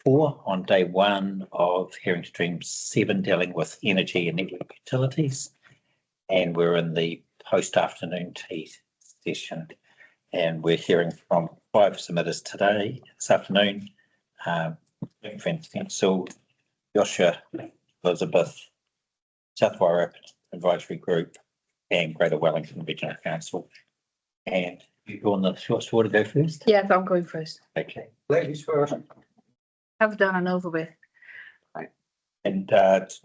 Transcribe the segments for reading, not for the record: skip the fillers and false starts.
4 on day 1 of hearing stream 7 dealing with energy and network utilities. And we're in the post-afternoon tea session. And we're hearing from 5 submitters today, this afternoon. Infant Council, Yosha, Elizabeth, South Wairarapa Advisory Group, and Greater Wellington Regional Council. And you on the short sword to go first? Yes, I'm going first. Okay. Ladies first. Have done and over with. Right. And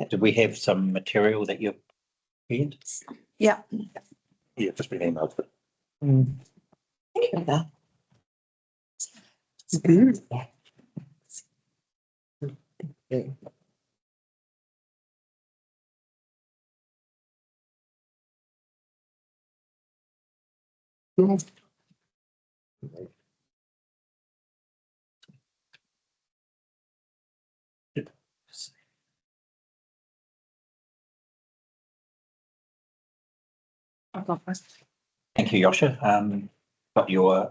do we have some material that you've prepared? Yeah. Yeah, just been emailed. I'll go first. Thank you, Yosha. Got your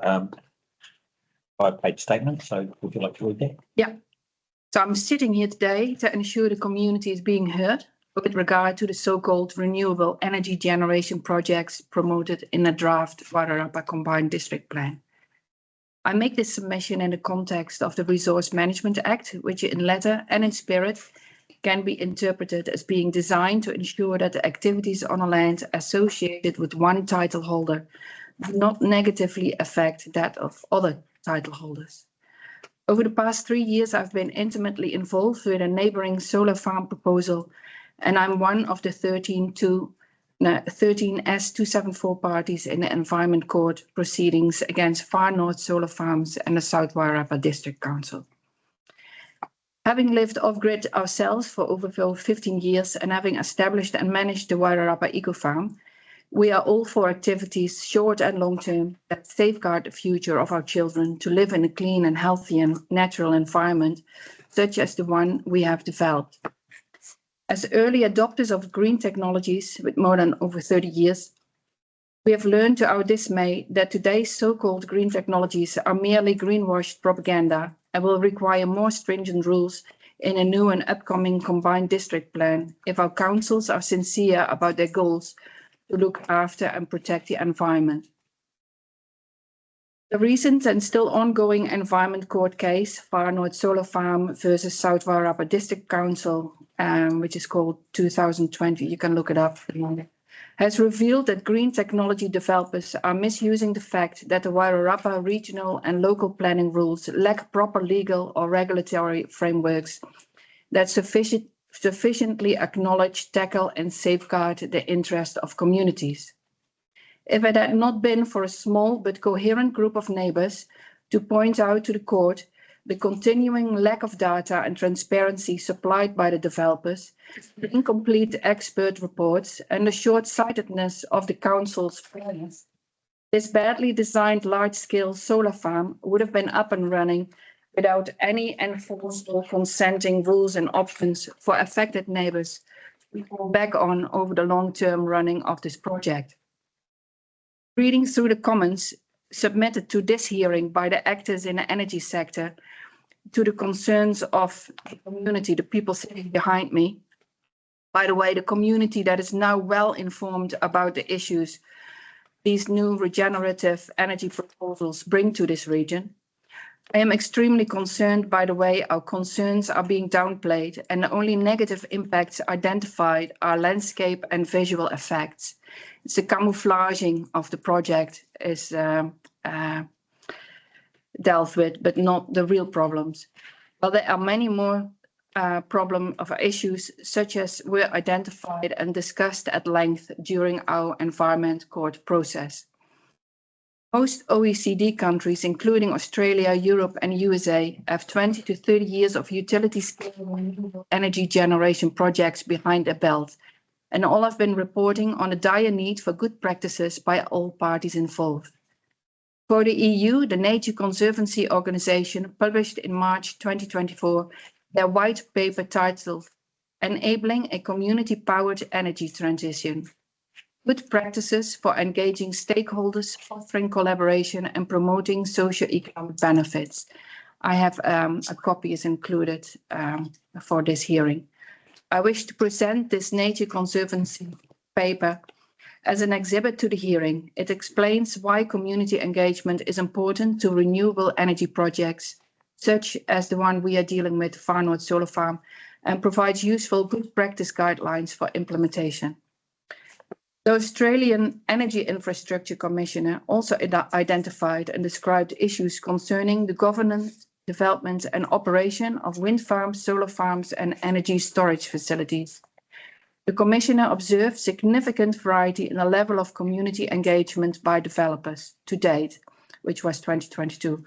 5-page statement, so would you like to read that? Yeah. So I'm sitting here today to ensure the community is being heard with regard to the so-called renewable energy generation projects promoted in the draft Wairarapa Combined District Plan. I make this submission in the context of the Resource Management Act, which in letter and in spirit can be interpreted as being designed to ensure that the activities on a land associated with one title holder do not negatively affect that of other title holders. Over the past 3 years, I've been intimately involved with a neighboring solar farm proposal, and I'm one of the 13 S274 parties in the Environment Court proceedings against Far North Solar Farms and the South Wairarapa District Council. Having lived off-grid ourselves for over 15 years and having established and managed the Wairarapa Eco Farm, we are all for activities, short and long term, that safeguard the future of our children to live in a clean and healthy and natural environment, such as the one we have developed. As early adopters of green technologies with more than over 30 years, we have learned to our dismay that today's so-called green technologies are merely greenwashed propaganda and will require more stringent rules in a new and upcoming combined district plan if our councils are sincere about their goals to look after and protect the environment. The recent and still ongoing Environment Court case, Far North Solar Farm versus South Wairarapa District Council, which is called 2020, you can look it up, has revealed that green technology developers are misusing the fact that the Wairarapa regional and local planning rules lack proper legal or regulatory frameworks that sufficiently acknowledge, tackle, and safeguard the interest of communities. If it had not been for a small but coherent group of neighbours to point out to the court the continuing lack of data and transparency supplied by the developers, the incomplete expert reports, and the short-sightedness of the council's plans, this badly designed large-scale solar farm would have been up and running without any enforceable consenting rules and options for affected neighbours to fall back on over the long-term running of this project. Reading through the comments submitted to this hearing by the actors in the energy sector to the concerns of the community, the people sitting behind me, by the way, the community that is now well informed about the issues these new regenerative energy proposals bring to this region, I am extremely concerned by the way our concerns are being downplayed and the only negative impacts identified are landscape and visual effects. It's the camouflaging of the project is dealt with, but not the real problems. Well, there are many more issues such as were identified and discussed at length during our Environment Court process. Most OECD countries, including Australia, Europe, and USA, have 20 to 30 years of utility-scale renewable energy generation projects behind their belt, and all have been reporting on a dire need for good practices by all parties involved. For the EU, the Nature Conservancy Organization published in March 2024 their white paper titled Enabling a Community-Powered Energy Transition. Good practices for engaging stakeholders, fostering collaboration, and promoting socio-economic benefits. I have a copy is included for this hearing. I wish to present this Nature Conservancy paper as an exhibit to the hearing. It explains why community engagement is important to renewable energy projects, such as the one we are dealing with, Far North Solar Farm, and provides useful good practice guidelines for implementation. The Australian Energy Infrastructure Commissioner also identified and described issues concerning the governance, development and operation of wind farms, solar farms and energy storage facilities. The Commissioner observed significant variety in the level of community engagement by developers to date, which was 2022,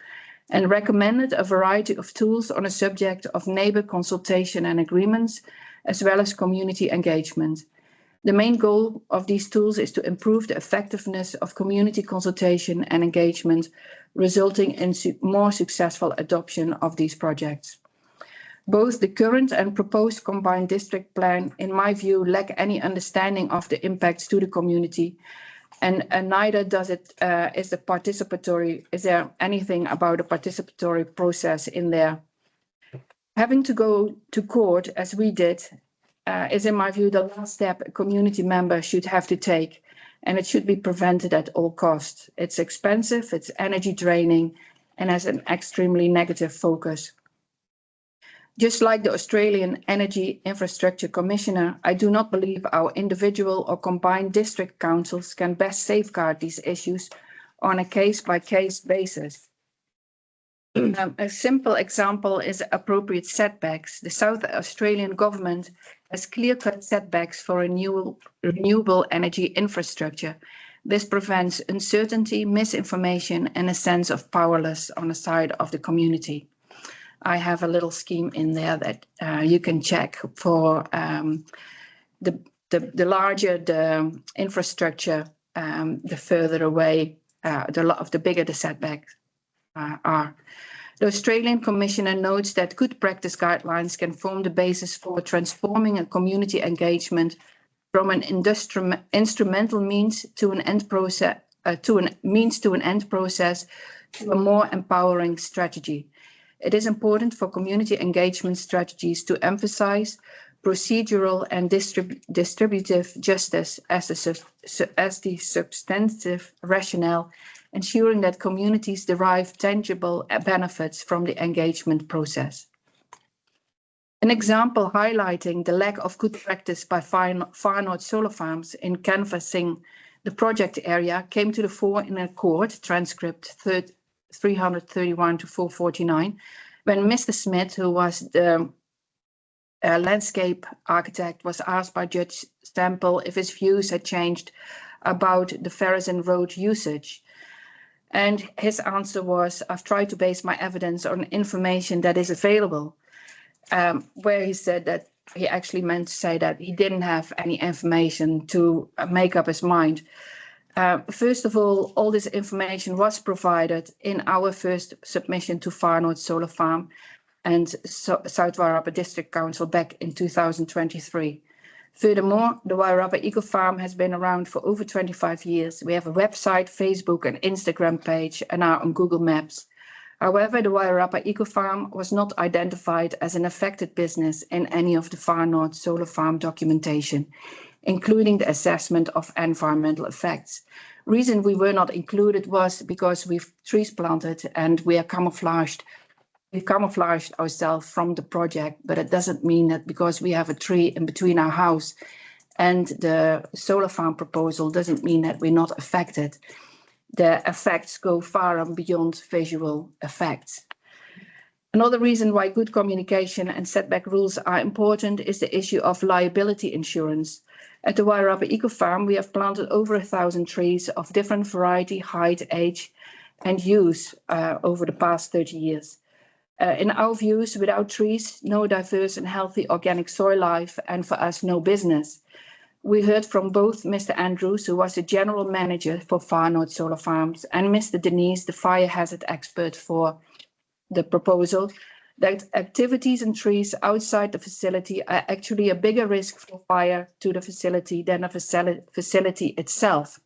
and recommended a variety of tools on a subject of neighbour consultation and agreements, as well as community engagement. The main goal of these tools is to improve the effectiveness of community consultation and engagement, resulting in more successful adoption of these projects. Both the current and proposed combined district plan, in my view, lack any understanding of the impacts to the community, and neither does it is there anything about a participatory process in there. Having to go to court, as we did, is, in my view, the last step a community member should have to take, and it should be prevented at all costs. It's expensive, it's energy draining, and has an extremely negative focus. Just like the Australian Energy Infrastructure Commissioner, I do not believe our individual or combined district councils can best safeguard these issues on a case-by-case basis. A simple example is appropriate setbacks. The South Australian government has clear-cut setbacks for renewable energy infrastructure. This prevents uncertainty, misinformation, and a sense of powerless on the side of the community. I have a little scheme in there that you can check for the larger the infrastructure, the further away, the bigger the setbacks are. The Australian Commissioner notes that good practice guidelines can form the basis for transforming a community engagement from an instrumental means to an end process, to a more empowering strategy. It is important for community engagement strategies to emphasize procedural and distributive justice as the substantive rationale, ensuring that communities derive tangible benefits from the engagement process. An example highlighting the lack of good practice by Far North Solar Farms in canvassing the project area came to the fore in a court transcript 331 to 449, when Mr. Smith, who was the landscape architect, was asked by Judge Stemple if his views had changed about the Ferrazin Road usage. And his answer was, I've tried to base my evidence on information that is available, where he said that he actually meant to say that he didn't have any information to make up his mind. First of all this information was provided in our first submission to Far North Solar Farm and South Wairarapa District Council back in 2023. Furthermore, the Wairarapa Eco Farm has been around for over 25 years. We have a website, Facebook and Instagram page and are on Google Maps. However, the Wairarapa Eco Farm was not identified as an affected business in any of the Far North Solar Farm documentation, including the assessment of environmental effects. Reason we were not included was because we've trees planted and we are camouflaged. We've camouflaged ourselves from the project, but it doesn't mean that because we have a tree in between our house and the solar farm proposal doesn't mean that we're not affected. The effects go far and beyond visual effects. Another reason why good communication and setback rules are important is the issue of liability insurance. At the Wairarapa Eco Farm, we have planted over 1,000 trees of different variety, height, age, and use over the past 30 years. In our views, without trees, no diverse and healthy organic soil life, and for us, no business. We heard from both Mr. Andrews, who was the general manager for Far North Solar Farms, and Mr. Denise, the fire hazard expert for the proposal, that activities and trees outside the facility are actually a bigger risk for fire to the facility than the facility itself.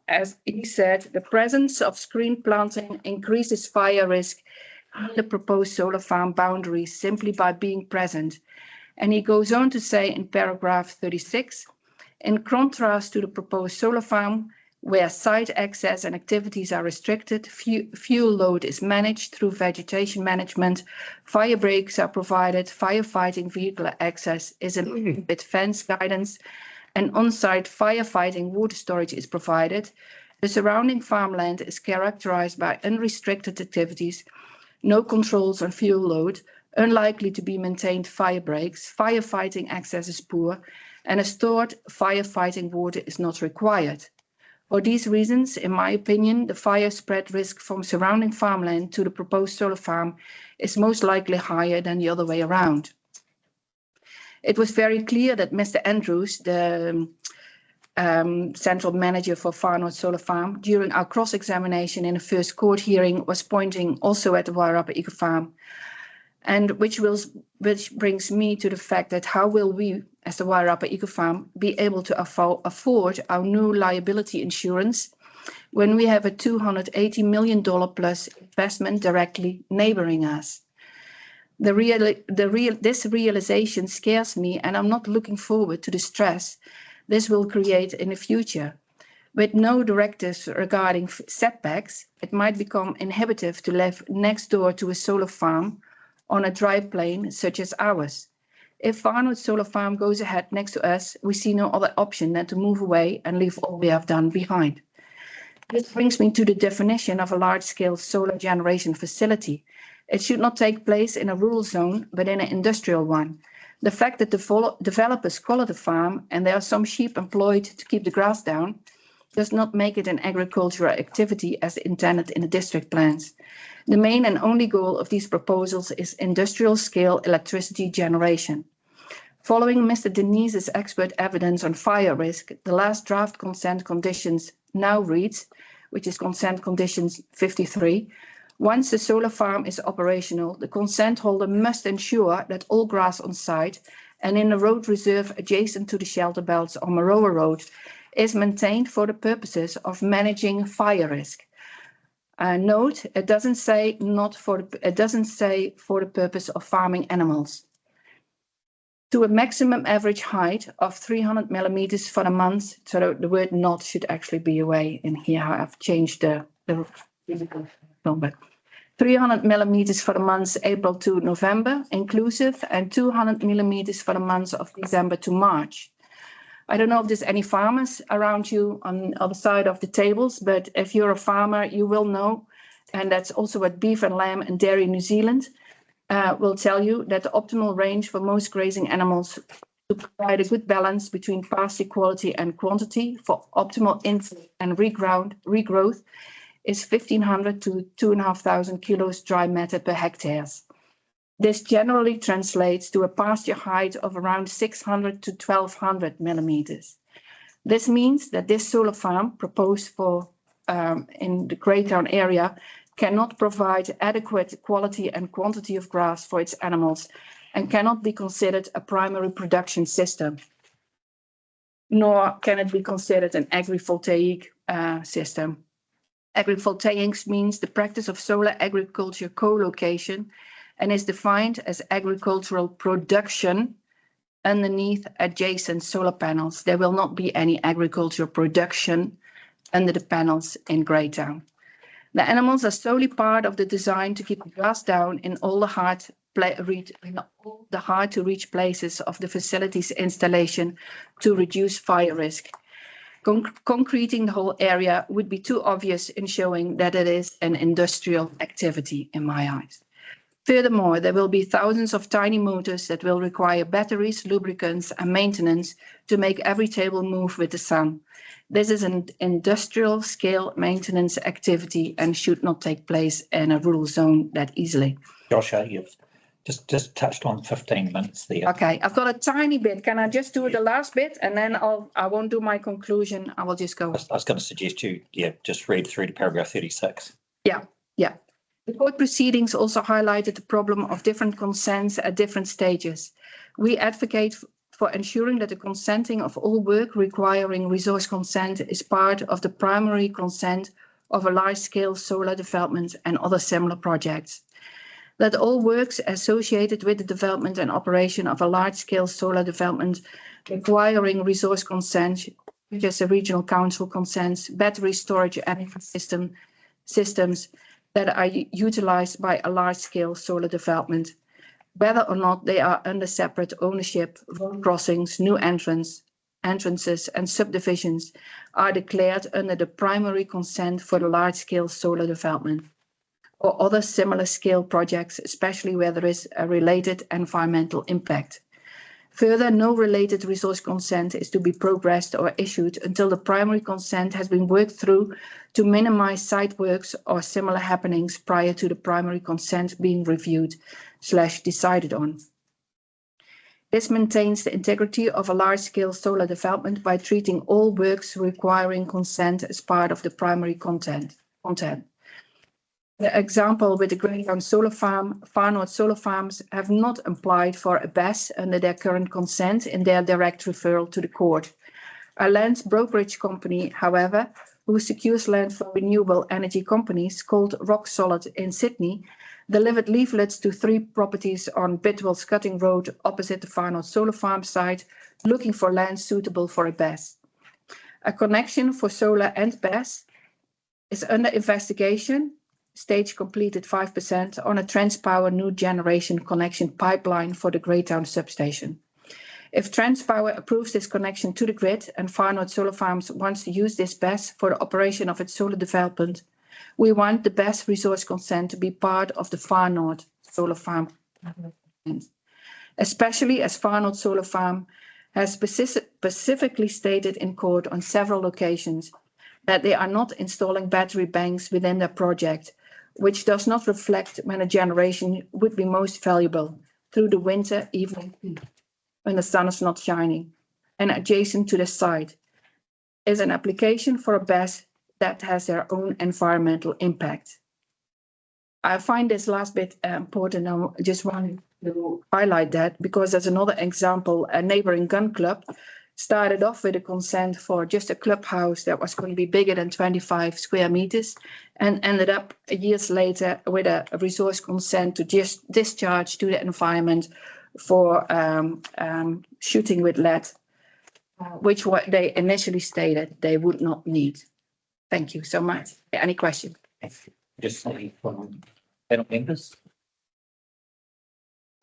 As he said, the presence of screen planting increases fire risk the proposed solar farm boundaries simply by being present. And he goes on to say in paragraph 36, in contrast to the proposed solar farm, where site access and activities are restricted, fuel load is managed through vegetation management, fire breaks are provided, firefighting vehicle access is in with fence guidance, and on-site firefighting water storage is provided. The surrounding farmland is characterized by unrestricted activities, no controls on fuel load, unlikely to be maintained fire breaks, firefighting access is poor, and a stored firefighting water is not required. For these reasons, in my opinion, the fire spread risk from surrounding farmland to the proposed solar farm is most likely higher than the other way around. It was very clear that Mr. Andrews, the central manager for Far North Solar Farm, during our cross-examination in the first court hearing, was pointing also at the Wairarapa Eco Farm, and which brings me to the fact that how will we, as the Wairarapa Eco Farm, be able to afford our new liability insurance when we have a $280 million plus investment directly neighboring us? This realization scares me, and I'm not looking forward to the stress this will create in the future. With no directives regarding setbacks, it might become inhibitive to live next door to a solar farm on a dry plain such as ours. If Far North Solar Farm goes ahead next to us, we see no other option than to move away and leave all we have done behind. This brings me to the definition of a large-scale solar generation facility. It should not take place in a rural zone, but in an industrial one. The fact that the developers call it a farm and there are some sheep employed to keep the grass down does not make it an agricultural activity as intended in the district plans. The main and only goal of these proposals is industrial scale electricity generation. Following Mr. Denise's expert evidence on fire risk, the last draft consent conditions now reads, which is consent conditions 53, once the solar farm is operational, the consent holder must ensure that all grass on site and in the road reserve adjacent to the shelter belts on Maroa Road is maintained for the purposes of managing fire risk. Note, it doesn't say for the purpose of farming animals. To a maximum average height of 300 millimeters for the month, so the word not should actually be away in here. I've changed the number. 300 millimeters for the months April to November inclusive, and 200 millimeters for the months of December to March. I don't know if there's any farmers around you on the other side of the tables, but if you're a farmer, you will know, and that's also what Beef and Lamb and Dairy New Zealand will tell you, that the optimal range for most grazing animals to provide a good balance between pasture quality and quantity for optimal intake and regrowth is 1,500 to 2,500 kilos dry matter per hectares. This generally translates to a pasture height of around 600 to 1,200 millimeters. This means that this solar farm proposed for in the Greytown area cannot provide adequate quality and quantity of grass for its animals and cannot be considered a primary production system, nor can it be considered an agrivoltaic system. Agrivoltaics means the practice of solar agriculture co-location and is defined as agricultural production underneath adjacent solar panels. There will not be any agricultural production under the panels in Greytown. The animals are solely part of the design to keep the grass down in all the hard to reach places of the facility's installation to reduce fire risk. Concreting the whole area would be too obvious in showing that it is an industrial activity in my eyes. Furthermore, there will be thousands of tiny motors that will require batteries, lubricants, and maintenance to make every table move with the sun. This is an industrial scale maintenance activity and should not take place in a rural zone that easily. Joshua, you've just touched on 15 minutes there. Okay, I've got a tiny bit. Can I just do the last bit and then I won't do my conclusion. I will just go. I was going to suggest you, just read through to paragraph 36. Yeah. The court proceedings also highlighted the problem of different consents at different stages. We advocate for ensuring that the consenting of all work requiring resource consent is part of the primary consent of a large-scale solar development and other similar projects. That all works associated with the development and operation of a large-scale solar development requiring resource consent, such as a regional council consents, battery storage energy systems that are utilized by a large-scale solar development, whether or not they are under separate ownership, road crossings, new entrances and subdivisions are declared under the primary consent for the large-scale solar development or other similar scale projects, especially where there is a related environmental impact. Further, no related resource consent is to be progressed or issued until the primary consent has been worked through to minimize site works or similar happenings prior to the primary consent being reviewed/decided on. This maintains the integrity of a large-scale solar development by treating all works requiring consent as part of the primary content. The example with the Greyhound Solar Farm, Far North Solar Farms have not applied for a BES under their current consent in their direct referral to the court. A land brokerage company, however, who secures land for renewable energy companies called Rock Solid in Sydney, delivered leaflets to 3 properties on Bidwell's Cutting Road opposite the Far North Solar Farm site, looking for land suitable for a BES. A connection for solar and BES is under investigation, stage completed 5%, on a Transpower new generation connection pipeline for the Greytown substation. If Transpower approves this connection to the grid and Far North Solar Farms wants to use this BES for the operation of its solar development, we want the BES resource consent to be part of the Far North Solar Farm, especially as Far North Solar Farm has specifically stated in court on several occasions that they are not installing battery banks within their project, which does not reflect when a generation would be most valuable through the winter evening when the sun is not shining. And adjacent to the site is an application for a BES that has their own environmental impact. I find this last bit important. I just wanted to highlight that because there's another example. A neighboring gun club started off with a consent for just a clubhouse that was going to be bigger than 25 square meters and ended up years later with a resource consent to just discharge to the environment for shooting with lead, which what they initially stated they would not need. Thank you so much. Any questions? Just say from panel members.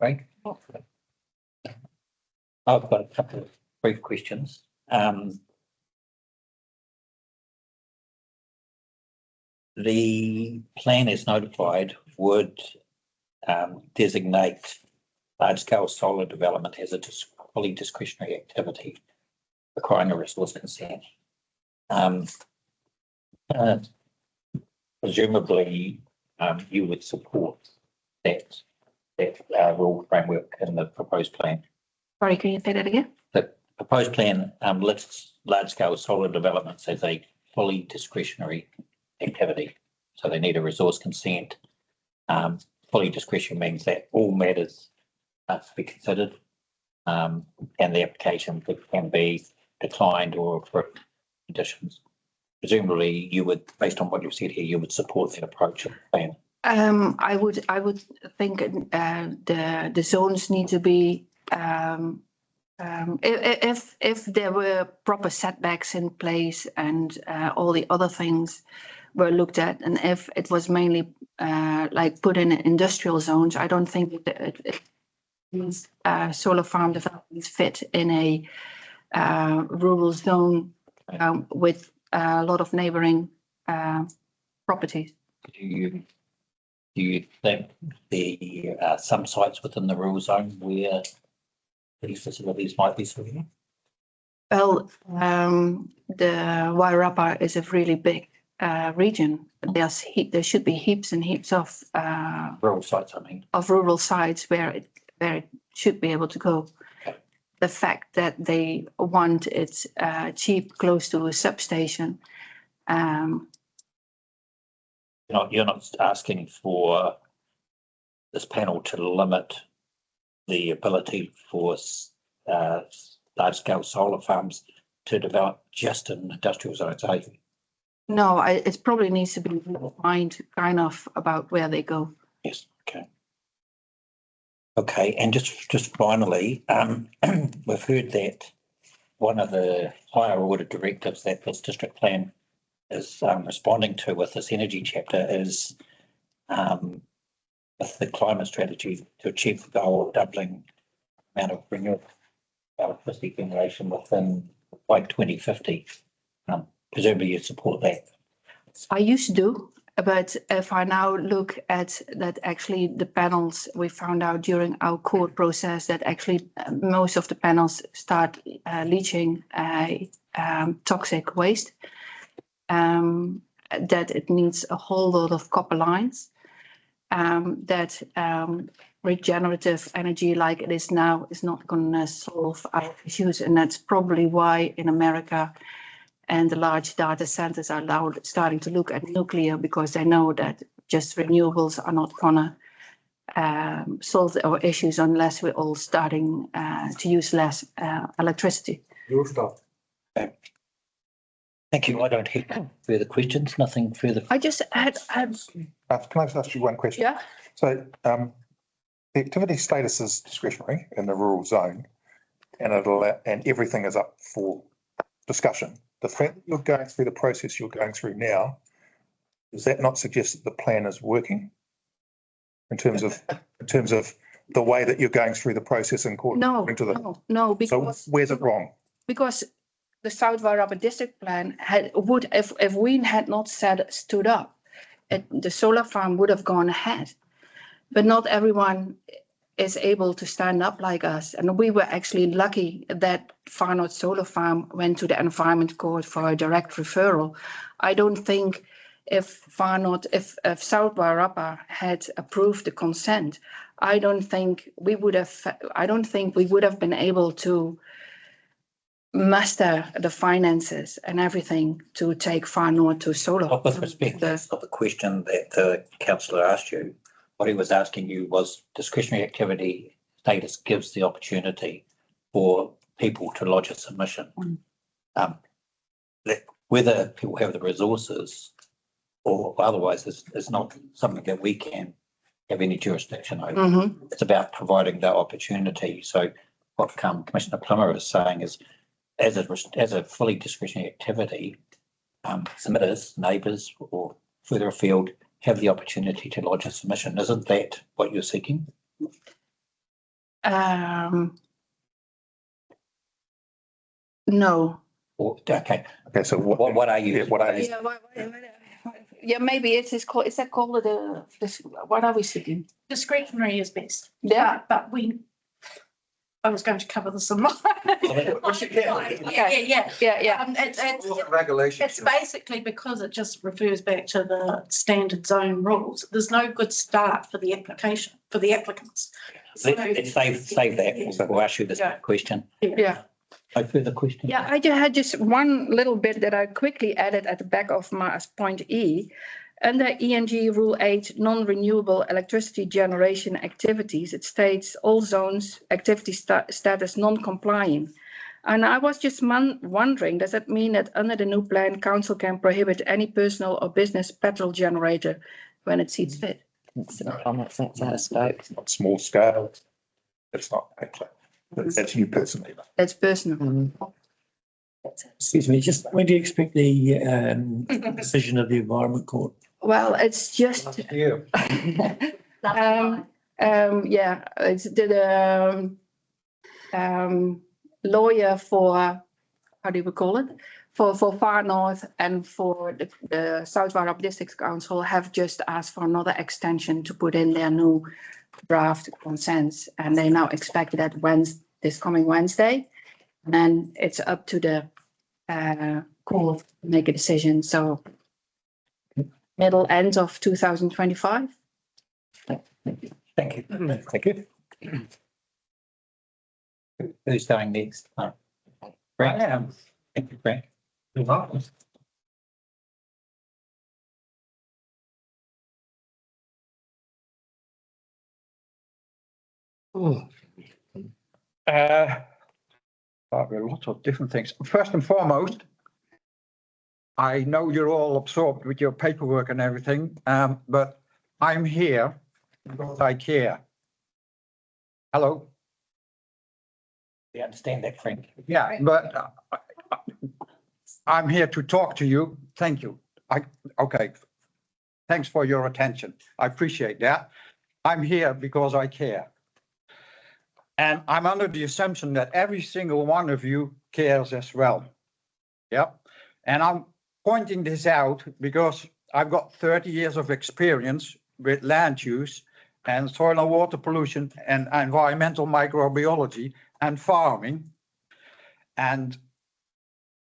Right? I've got a couple of brief questions. The plan as notified would designate large-scale solar development as a fully discretionary activity requiring a resource consent. Presumably, you would support that rule framework in the proposed plan. Sorry, can you say that again? The proposed plan lists large-scale solar developments as a fully discretionary activity. So they need a resource consent. Fully discretionary means that all matters are to be considered, and the application can be declined or for conditions. Presumably, you would, based on what you've said here, you would support that approach of the plan. I would think the zones need to be if there were proper setbacks in place and all the other things were looked at, and if it was mainly like put in industrial zones, I don't think these solar farm developments fit in a rural zone with a lot of neighboring properties. Do you think there are some sites within the rural zone where these facilities might be suitable? Well, the Wairarapa is a really big region. There should be heaps and heaps of Rural sites, I mean. Of rural sites where it should be able to go. Okay. The fact that they want it cheap, close to a substation. You're not asking for this panel to limit the ability for large-scale solar farms to develop just in industrial zones, are you? No, it probably needs to be defined kind of about where they go. Yes, okay. Okay, and just finally, we've heard that one of the higher order directives that this district plan is responding to with this energy chapter is with the climate strategy to achieve the goal of doubling the amount of renewable electricity generation within by 2050. Presumably you support that. I used to do, but if I now look at that, actually the panels, we found out during our court process that actually most of the panels start leaching toxic waste, that it needs a whole lot of copper lines, that regenerative energy like it is now is not going to solve our issues. And that's probably why in America and the large data centers are now starting to look at nuclear, because they know that just renewables are not going to solve our issues unless we're all starting to use less electricity. Your stuff. Thank you. I don't have further questions, nothing further. I just had Can I just ask you one question? yeah. So the activity status is discretionary in the rural zone, and everything is up for discussion. The fact that you're going through the process you're going through now, does that not suggest that the plan is working in terms of the way that you're going through the process in court? No, So because where's it wrong? because the South Wairarapa district plan would, if we had not stood up, the solar farm would have gone ahead. But not everyone is able to stand up like us. And we were actually lucky that Far North Solar Farm went to the Environment Court for a direct referral. I don't think if South Wairarapa had approved the consent, I don't think we would have been able to muster the finances and everything to take Far North to solar. With respect of the question that the councillor asked you, what he was asking you was discretionary activity status gives the opportunity for people to lodge a submission. Whether people have the resources or otherwise is not something that we can have any jurisdiction over. It's about providing that opportunity. So what Commissioner Plummer is saying is, as a fully discretionary activity, submitters, neighbours or further afield have the opportunity to lodge a submission. Isn't that what you're seeking? No. Okay. Okay, so What are you? What are you? Yeah, maybe it is called. Is that called what are we seeking? Discretionary is best. Yeah. But I was going to cover this in my. Yeah. It's basically because it just refers back to the standard zone rules. There's no good start for the application, for the applicants. Let's save that. We'll ask you this question. Yeah. No further questions? Yeah, I just had just one little bit that I quickly added at the back of my point E. Under ENG Rule 8, non-renewable electricity generation activities, it states all zones activity status non-compliant. And I was just wondering, does that mean that under the new plan, council can prohibit any personal or business petrol generator when it sees fit? It's not out of scope. It's not small scale. It's not actually. That's you personally. That's personal. Excuse me, just when do you expect the decision of the Environment Court? Well, it's just Yeah. it's the lawyer for, how do we call it, for Far North and for the South Wairarapa District Council have just asked for another extension to put in their new draft consents, and they now expect that this coming Wednesday, and then it's up to the court to make a decision. So end of 2025. Thank you. Thank you. Who's going next? Frank. Thank you, Frank. Lots of different things. First and foremost, I know you're all absorbed with your paperwork and everything, but I'm here because I care. Hello? We understand that, Frank. Yeah, but I'm here to talk to you. Thank you. Okay. Thanks for your attention. I appreciate that. I'm here because I care. And I'm under the assumption that every single one of you cares as well. Yep. And I'm pointing this out because I've got 30 years of experience with land use and soil and water pollution and environmental microbiology and farming. And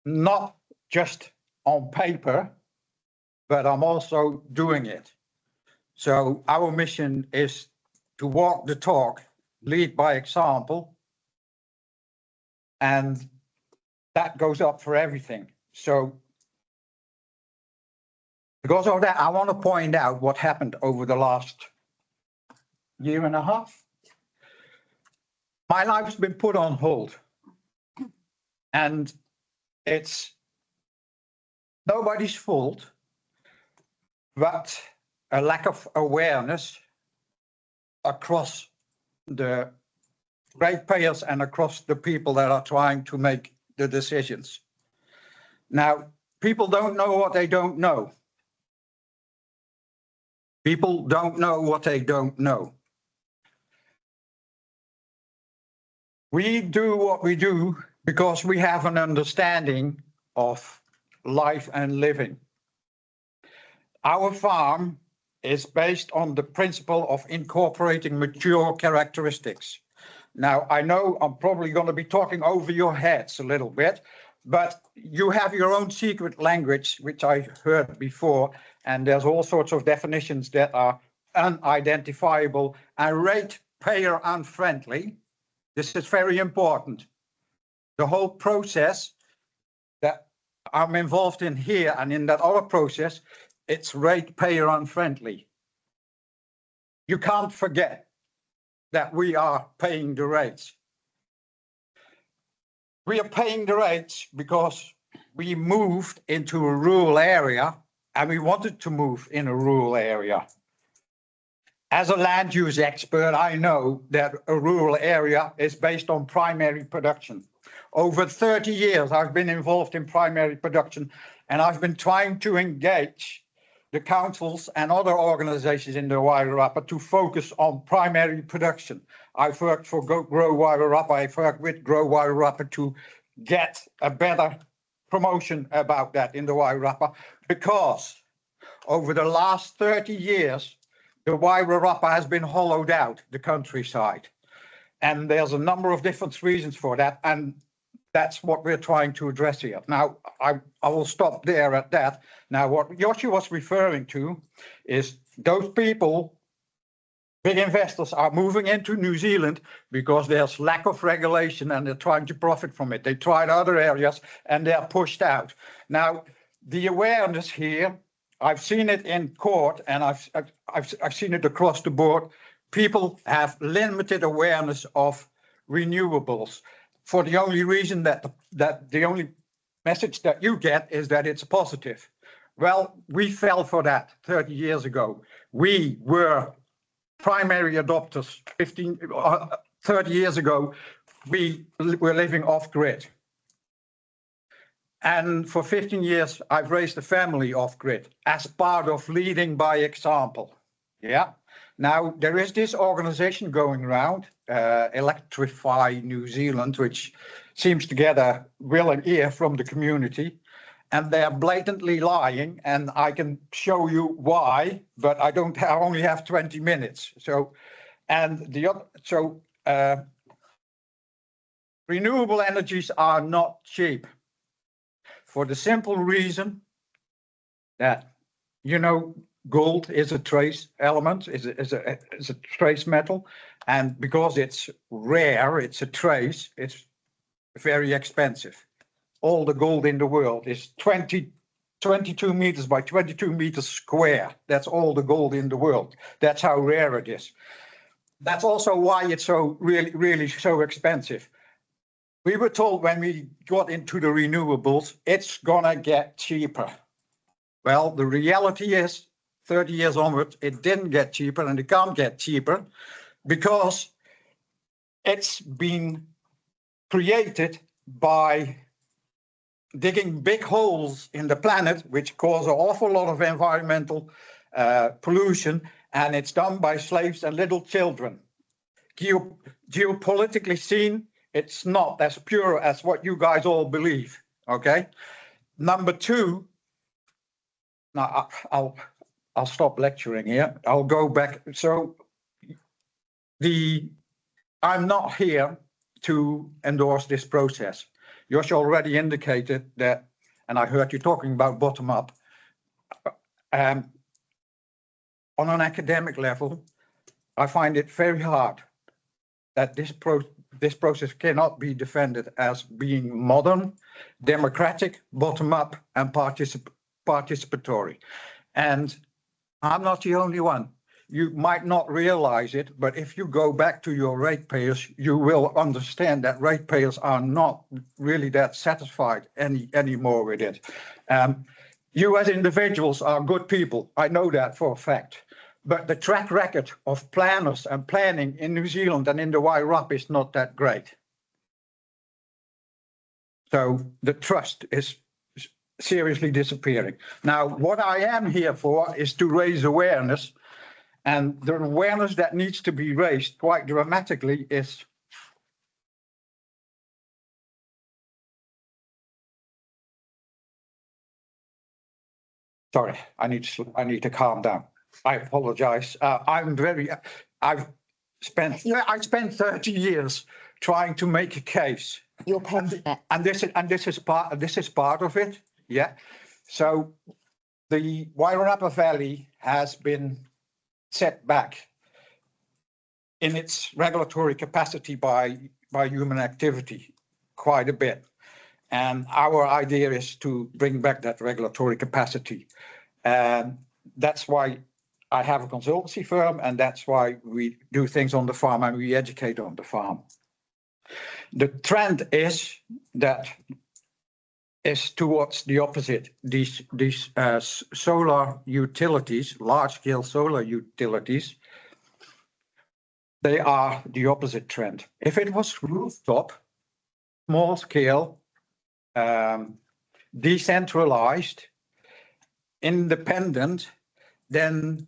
not just on paper, but I'm also doing it. So our mission is to walk the talk, lead by example, and that goes up for everything. So because of that, I want to point out what happened over the last year and a half. My life's been put on hold, and it's nobody's fault, but a lack of awareness across the ratepayers and across the people that are trying to make the decisions. Now, people don't know what they don't know. People don't know what they don't know. We do what we do because we have an understanding of life and living. Our farm is based on the principle of incorporating mature characteristics. Now, I know I'm probably going to be talking over your heads a little bit, but you have your own secret language, which I heard before, and there's all sorts of definitions that are unidentifiable and ratepayer unfriendly. This is very important. The whole process that I'm involved in here and in that other process, it's ratepayer unfriendly. You can't forget that we are paying the rates. We are paying the rates because we moved into a rural area and we wanted to move in a rural area. As a land use expert, I know that a rural area is based on primary production. Over 30 years, I've been involved in primary production, and I've been trying to engage the councils and other organizations in the Wairarapa to focus on primary production. I've worked for Grow Wairarapa, I've worked with Grow Wairarapa to get a better promotion about that in the Wairarapa, because over the last 30 years, the Wairarapa has been hollowed out, the countryside. And there's a number of different reasons for that, and that's what we're trying to address here. Now, I will stop there at that. Now, what Yoshi was referring to is those people, big investors, are moving into New Zealand because there's lack of regulation and they're trying to profit from it. They tried other areas and they're pushed out. Now, the awareness here, I've seen it in court and I've seen it across the board. People have limited awareness of renewables, for the only reason that the only message that you get is that it's positive. Well, we fell for that 30 years ago. We were primary adopters 30 years ago. We were living off grid. And for 15 years, I've raised a family off grid as part of leading by example. Yeah. Now, there is this organization going around, Electrify New Zealand, which seems to get a willing ear from the community, and they're blatantly lying, and I can show you why, but I only have 20 minutes. So, and the other, renewable energies are not cheap for the simple reason that, you know, gold is a trace element, is a trace metal, and because it's rare, it's a trace, it's very expensive. All the gold in the world is 22 meters by 22 meters square. That's all the gold in the world. That's how rare it is. That's also why it's so really so expensive. We were told when we got into the renewables, it's gonna get cheaper. Well, the reality is 30 years onwards, it didn't get cheaper and it can't get cheaper because it's been created by digging big holes in the planet, which cause an awful lot of environmental pollution, and it's done by slaves and little children. Geopolitically seen, it's not as pure as what you guys all believe, okay? Number two, now I'll stop lecturing here. I'll go back. So I'm not here to endorse this process. Josh already indicated that, and I heard you talking about bottom up. On an academic level, I find it very hard that this process cannot be defended as being modern, democratic, bottom up, and participatory. And I'm not the only one. You might not realize it, but if you go back to your ratepayers, you will understand that ratepayers are not really that satisfied anymore with it. You as individuals are good people. I know that for a fact. But the track record of planners and planning in New Zealand and in the Wairarapa is not that great. So the trust is seriously disappearing. Now, what I am here for is to raise awareness. And the awareness that needs to be raised quite dramatically is sorry, I need to calm down. I apologize. I spent 30 years trying to make a case. You're passionate. And this is part of it. Yeah. So the Wairarapa Valley has been set back in its regulatory capacity by human activity quite a bit. And our idea is to bring back that regulatory capacity. And that's why I have a consultancy firm, and that's why we do things on the farm and we educate on the farm. The trend is towards the opposite. These solar utilities, large-scale solar utilities, they are the opposite trend. If it was rooftop, small scale, decentralized, independent, then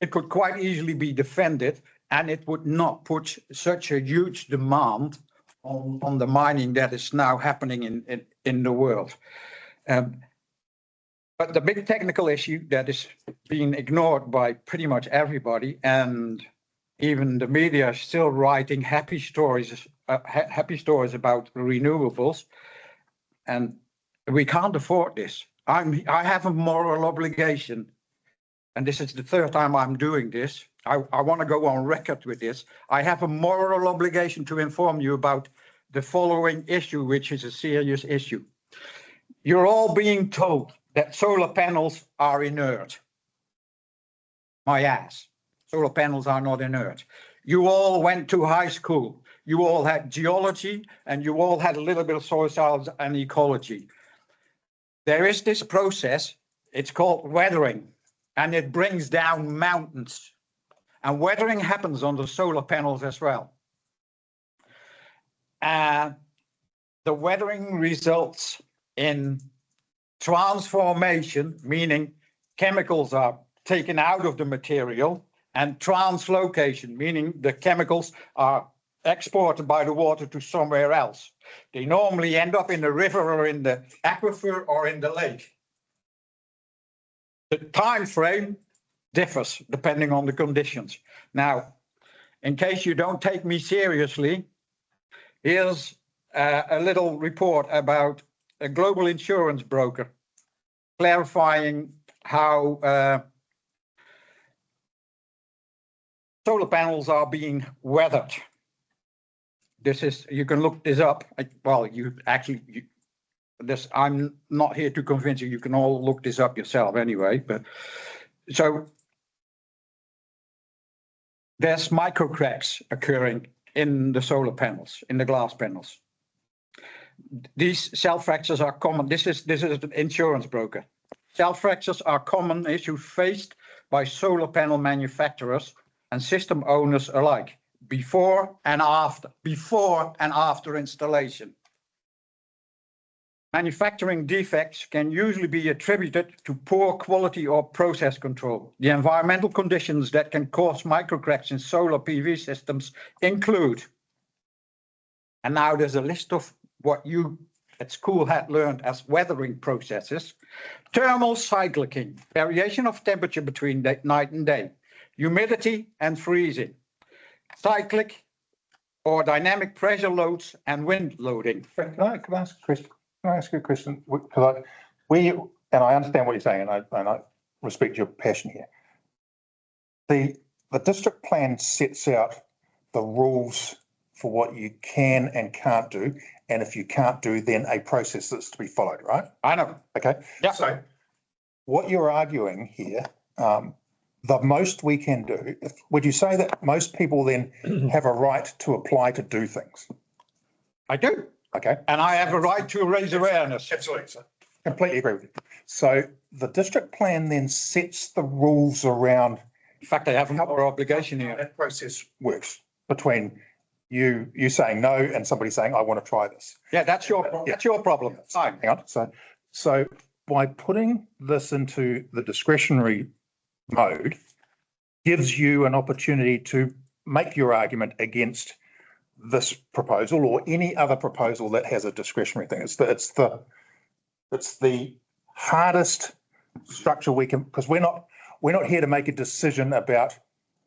it could quite easily be defended, and it would not put such a huge demand on the mining that is now happening in the world. But the big technical issue that is being ignored by pretty much everybody, and even the media is still writing happy stories about renewables, and we can't afford this. I have a moral obligation, and this is the third time I'm doing this. I want to go on record with this. I have a moral obligation to inform you about the following issue, which is a serious issue. You're all being told that solar panels are inert. My ass. Solar panels are not inert. You all went to high school. You all had geology, and you all had a little bit of soil science and ecology. There is this process, it's called weathering, and it brings down mountains. And weathering happens on the solar panels as well. And the weathering results in transformation, meaning chemicals are taken out of the material, and translocation, meaning the chemicals are exported by the water to somewhere else. They normally end up in the river or in the aquifer or in the lake. The time frame differs depending on the conditions. Now, in case you don't take me seriously, here's a little report about a global insurance broker clarifying how solar panels are being weathered. This is, you can look this up. Well, I'm not here to convince you. You can all look this up yourself anyway. But so there's micro cracks occurring in the solar panels, in the glass panels. These cell fractures are common. This is an insurance broker. Cell fractures are common issues faced by solar panel manufacturers and system owners alike. before and after installation. Manufacturing defects can usually be attributed to poor quality or process control. The environmental conditions that can cause microcracks in solar PV systems include, and now there's a list of what you at school had learned as weathering processes: thermal cycling, variation of temperature between night and day, humidity and freezing, cyclic or dynamic pressure loads and wind loading. Can I ask a question? Can I ask you a question? Because and I understand what you're saying, and I respect your passion here. The district plan sets out the rules for what you can and can't do, and if you can't do, then a process that's to be followed, right? I know. Okay. Yeah. So what you're arguing here, the most we can do, would you say that most people then have a right to apply to do things? I do. Okay. And I have a right to raise awareness. Absolutely. Completely agree with you. So the district plan then sets the rules around. In fact, I have more obligation How here. that process works between you saying no and somebody saying, I want to try this. Yeah, that's your problem. Fine. Hang on. So by putting this into the discretionary mode gives you an opportunity to make your argument against this proposal or any other proposal that has a discretionary thing. It's the hardest structure we can, because we're not here to make a decision about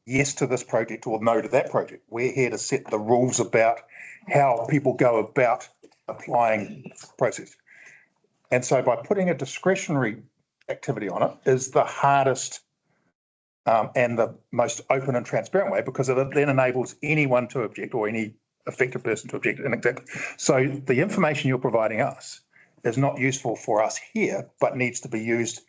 yes to this project or no to that project. We're here to set the rules about how people go about applying the process. And so by putting a discretionary activity on it is the hardest and the most open and transparent way, because it then enables anyone to object or any affected person to object. And exactly. So the information you're providing us is not useful for us here, but needs to be used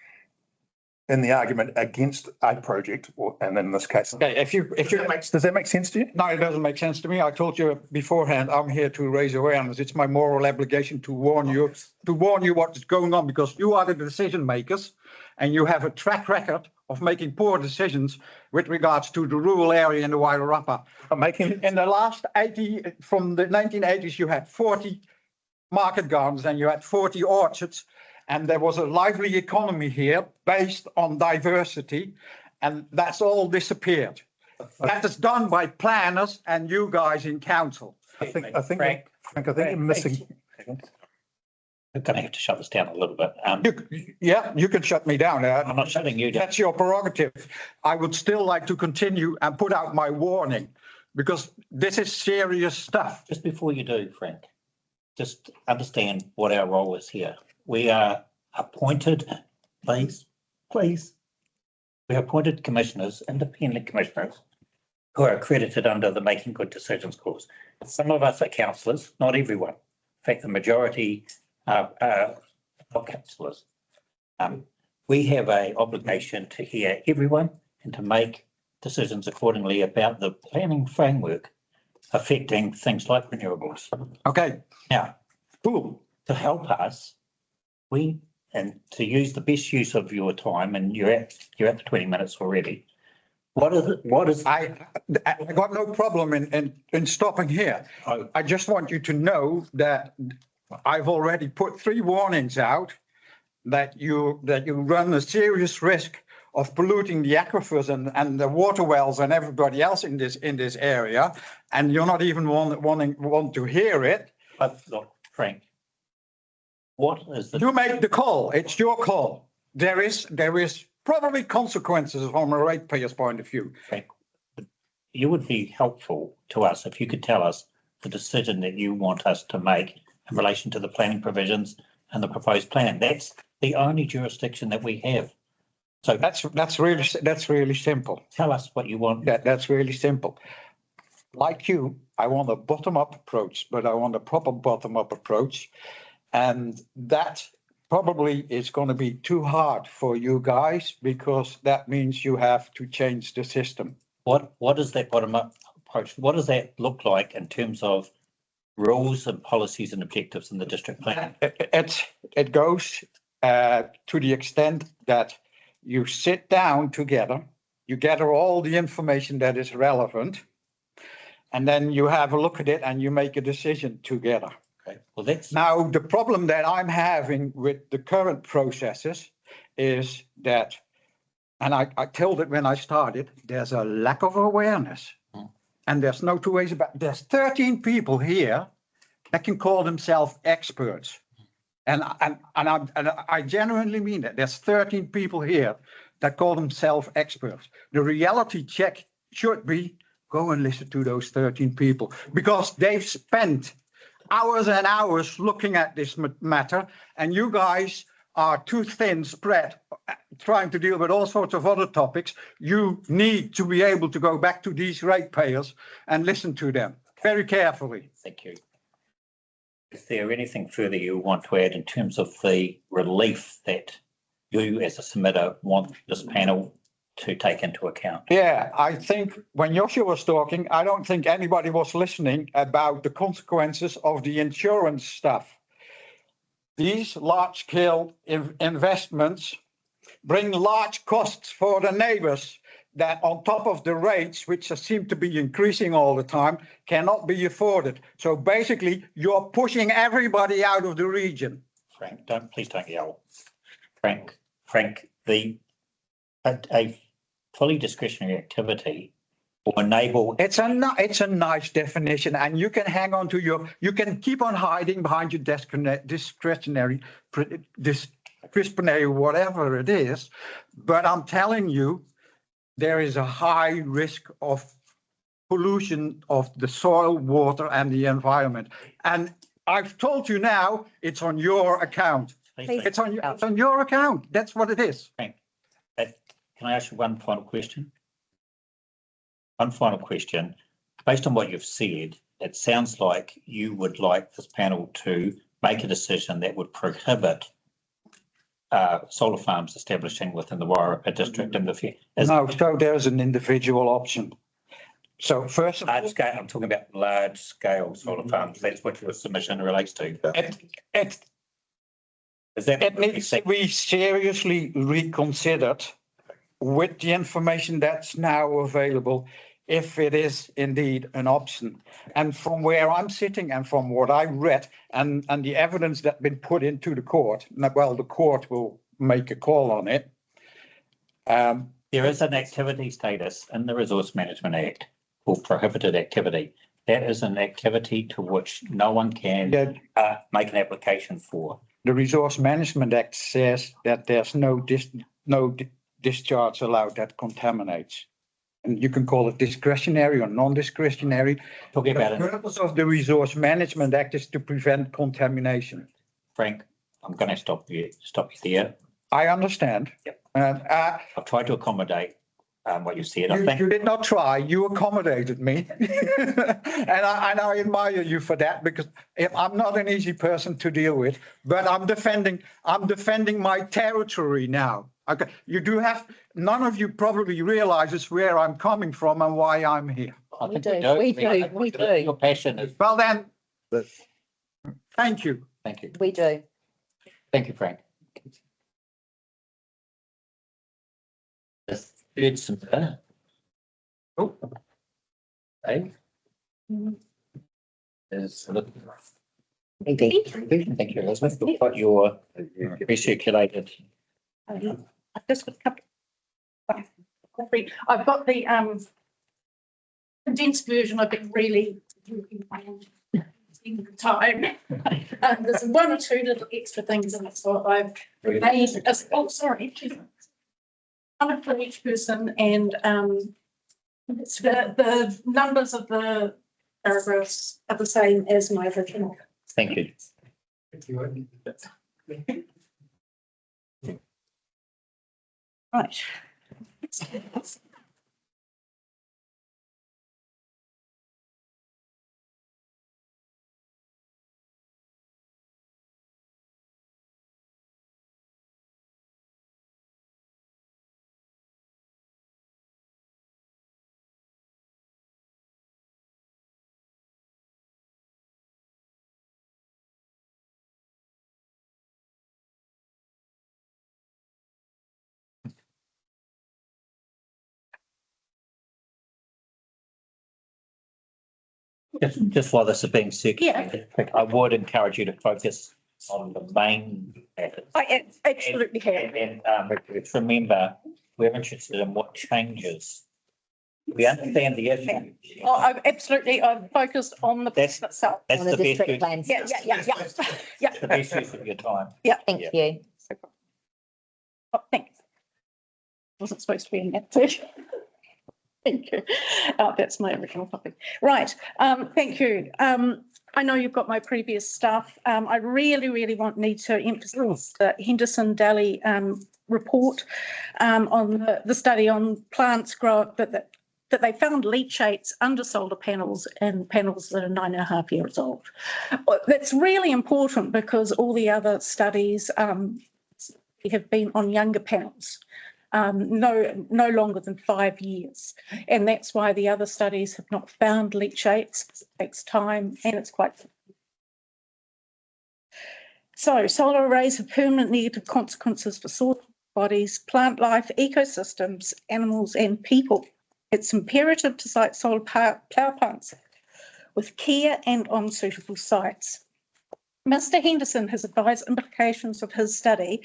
in the argument against a project, and in this case. Okay, Does that make sense to you? No, it doesn't make sense to me. I told you beforehand, I'm here to raise awareness. It's my moral obligation to warn you what's going on, because you are the decision makers and you have a track record of making poor decisions with regards to the rural area in the Wairarapa. In the last 80, from the 1980s, you had 40 market gardens and you had 40 orchards. And there was a lively economy here based on diversity, and that's all disappeared. That is done by planners and you guys in council. I think you're missing. We're going to have to shut this down a little bit. You can shut me down. I'm not shutting you down. That's your prerogative. I would still like to continue and put out my warning, because this is serious stuff. Just before you do, Frank, just understand what our role is here. We are appointed, please. We are appointed commissioners, independent commissioners, who are accredited under the Making Good Decisions course. Some of us are councillors, not everyone. In fact, the majority are not councillors. We have an obligation to hear everyone and to make decisions accordingly about the planning framework affecting things like renewables. Okay. Now, to help us, and to use the best use of your time, and you're at the 20 minutes already. What is I got no problem in stopping here. Oh. I just want you to know that I've already put 3 warnings out that you run a serious risk of polluting the aquifers and the water wells and everybody else in this area, and you're not even want to hear it. But look, Frank, what is the? You make the call. It's your call. There is probably consequences from a ratepayer's point of view. Frank, you would be helpful to us if you could tell us the decision that you want us to make in relation to the planning provisions and the proposed plan. That's the only jurisdiction that we have. So That's really simple. tell us what you want. That's really simple. Like you, I want a bottom-up approach, but I want a proper bottom-up approach. And that probably is going to be too hard for you guys, because that means you have to change the system. What is that bottom-up approach? What does that look like in terms of rules and policies and objectives in the district plan? It goes to the extent that you sit down together, you gather all the information that is relevant, and then you have a look at it and you make a decision together. Okay, well, that's, Now, the problem that I'm having with the current processes is that, and I told it when I started, there's a lack of awareness. And there's no two ways about it. There's 13 people here that can call themselves experts. And I genuinely mean that. There's 13 people here that call themselves experts. The reality check should be go and listen to those 13 people because they've spent hours and hours looking at this matter, and you guys are too thin spread trying to deal with all sorts of other topics. You need to be able to go back to these ratepayers and listen to them very carefully. thank you. Is there anything further you want to add in terms of the relief that you as a submitter want this panel to take into account? Yeah, I think when Joshua was talking, I don't think anybody was listening about the consequences of the insurance stuff. These large-scale investments bring large costs for the neighbors that on top of the rates, which seem to be increasing all the time, cannot be afforded. So basically, you're pushing everybody out of the region. Frank, please don't yell. Frank, a fully discretionary activity will enable, It's a nice definition, and you can hang on to you can keep on hiding behind your discretionary, whatever it is. But I'm telling you, there is a high risk of pollution of the soil, water, and the environment. And I've told you now, it's on your account. It's on your account. That's what it is. Frank, can I ask you one final question? One final question. Based on what you've said, it sounds like you would like this panel to make a decision that would prohibit solar farms establishing within the Wairarapa district in the future. No, so there's an individual option. So first of all, Large scale, I'm talking about large scale solar farms. That's what your submission relates to. Is that it needs to be seriously reconsidered with the information that's now available, if it is indeed an option. And from where I'm sitting and from what I read and the evidence that's been put into the court, well, the court will make a call on it. There is an activity status in the Resource Management Act called prohibited activity. That is an activity to which no one can make an application for. The Resource Management Act says that there's no discharge allowed that contaminates. And you can call it discretionary or non-discretionary. Talking about The purpose of the Resource Management Act is to prevent contamination. Frank, I'm going to stop you there. I understand. Yep. And I've tried to accommodate what you said. I think you did not try. You accommodated me, and I admire you for that, because I'm not an easy person to deal with. But I'm defending my territory now. Okay, you do have. None of you probably realizes where I'm coming from and why I'm here. I We think do, we do. Your passion is. Well then, thank you. Thank you. We do. Thank you, Frank. The third submitter. Oh. Hey. Is Maybe. thank you, Elizabeth. We've got your recirculated. I've just got a couple. I've got the condensed version. I've been really taking the time. There's one or two little extra things in it, so I've made. Oh, sorry. One for each person, and it's the numbers of the paragraphs are the same as my original. Thank you. Right. Just while this is being circulated, I would encourage you to focus on the main matters. I absolutely have. And let's remember, we're interested in what changes. We understand the issue. Oh, I've focused on the plan itself. That's On the the best district use, plans. Yeah. the best use of your time. Thank Yeah. you. Oh, thanks. Wasn't supposed to be in that section. Thank you. That's my original topic. Right. Thank you. I know you've got my previous stuff. I really need to emphasise the Henderson Daly report on the study on plants grow that they found leachates under solar panels and panels that are 9.5 years old. That's really important because all the other studies have been on younger panels. No longer than 5 years. And that's why the other studies have not found leachates. It takes time and it's quite. So solar arrays have permanent negative consequences for soil bodies, plant life, ecosystems, animals and people. It's imperative to site solar power plants with care and on suitable sites. Mr. Henderson has advised implications of his study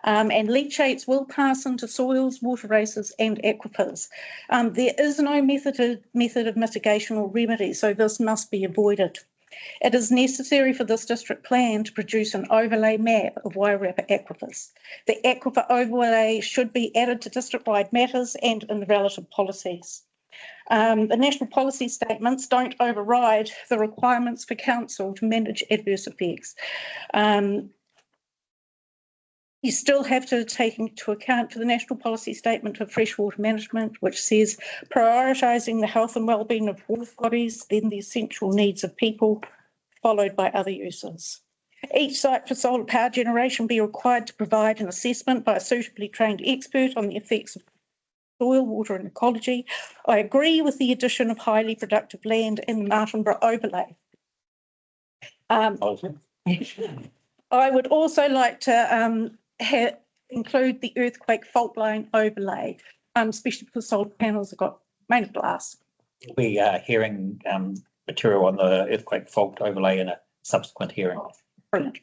and leachates will pass into soils, water races and aquifers. There is no method of mitigation or remedy, so this must be avoided. It is necessary for this district plan to produce an overlay map of Wairarapa aquifers. The aquifer overlay should be added to district-wide matters and in the relative policies. The national policy statements don't override the requirements for council to manage adverse effects. You still have to take into account for the national policy statement of freshwater management, which says prioritising the health and wellbeing of water bodies, then the essential needs of people, followed by other uses. Each site for solar power generation be required to provide an assessment by a suitably trained expert on the effects of soil, water and ecology. I agree with the addition of highly productive land in the Martinborough overlay. I would also like to include the earthquake fault line overlay, especially because solar panels have got made of glass. We are hearing material on the earthquake fault overlay in a subsequent hearing. Brilliant.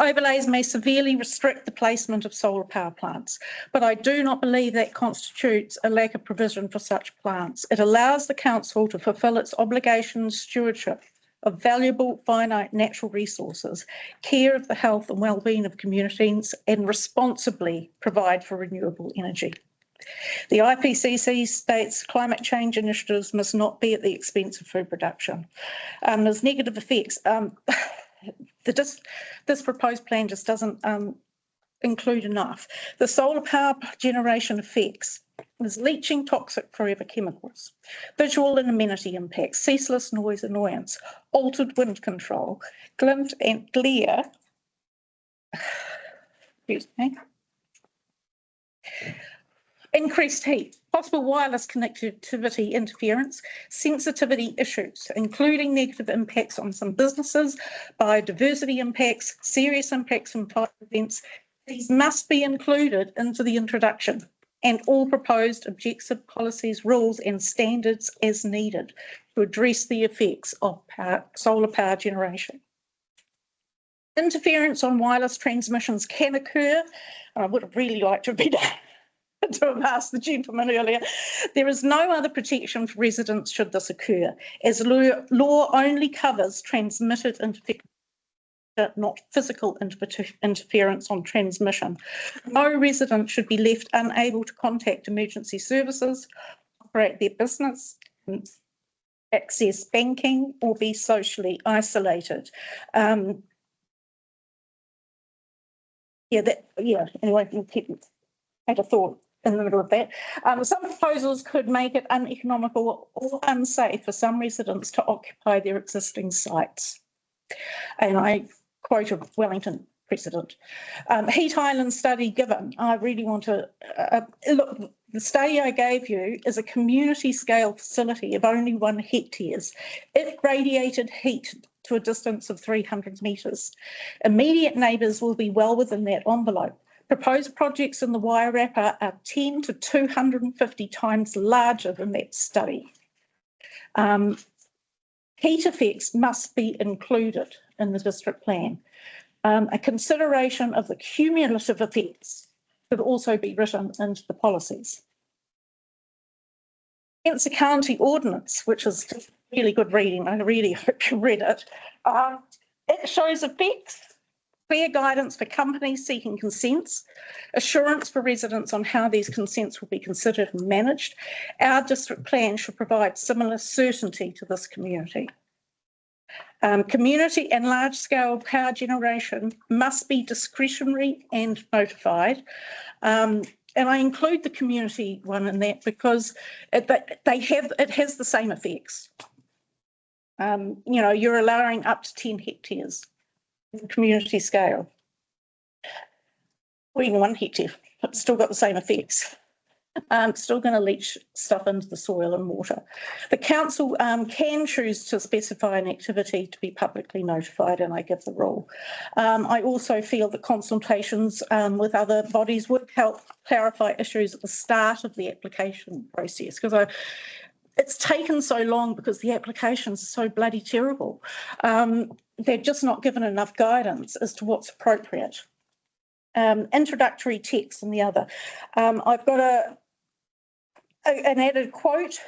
Overlays may severely restrict the placement of solar power plants, but I do not believe that constitutes a lack of provision for such plants. It allows the council to fulfil its obligations, stewardship of valuable finite natural resources, care of the health and well-being of communities, and responsibly provide for renewable energy. The IPCC states climate change initiatives must not be at the expense of food production. There's negative effects. This proposed plan just doesn't include enough. The solar power generation effects is leaching toxic forever chemicals, visual and amenity impacts, ceaseless noise annoyance, altered wind control, glint and glare, excuse me, increased heat, possible wireless connectivity interference, sensitivity issues, including negative impacts on some businesses, biodiversity impacts, serious impacts from fire events. These must be included into the introduction and all proposed objective policies, rules and standards as needed to address the effects of solar power generation. Interference on wireless transmissions can occur. I would have really liked to have been to have asked the gentleman earlier. There is no other protection for residents should this occur, as law only covers transmitted interference, not physical interference on transmission. No resident should be left unable to contact emergency services, operate their business, access banking, or be socially isolated. Anyway, had a thought in the middle of that. Some proposals could make it uneconomical or unsafe for some residents to occupy their existing sites. And I quote a Wellington precedent. Heat Island study given, I really want to, look, the study I gave you is a community scale facility of only 1 hectare. It radiated heat to a distance of 300 metres. Immediate neighbours will be well within that envelope. Proposed projects in the Wairarapa are 10 to 250 times larger than that study. Heat effects must be included in the district plan. A consideration of the cumulative effects should also be written into the policies. Hence the county ordinance, which is just really good reading. I really hope you read it. It shows effects, clear guidance for companies seeking consents, assurance for residents on how these consents will be considered and managed. Our district plan should provide similar certainty to this community. Community and large-scale power generation must be discretionary and notified. And I include the community one in that because it has the same effects. You're allowing up to 10 hectares in community scale. Or even 1 hectare, but still got the same effects. Still going to leach stuff into the soil and water. The council can choose to specify an activity to be publicly notified, and I give the rule. I also feel that consultations with other bodies would help clarify issues at the start of the application process, because it's taken so long because the applications are so bloody terrible. They're just not given enough guidance as to what's appropriate. Introductory text and the other. I've got an added quote,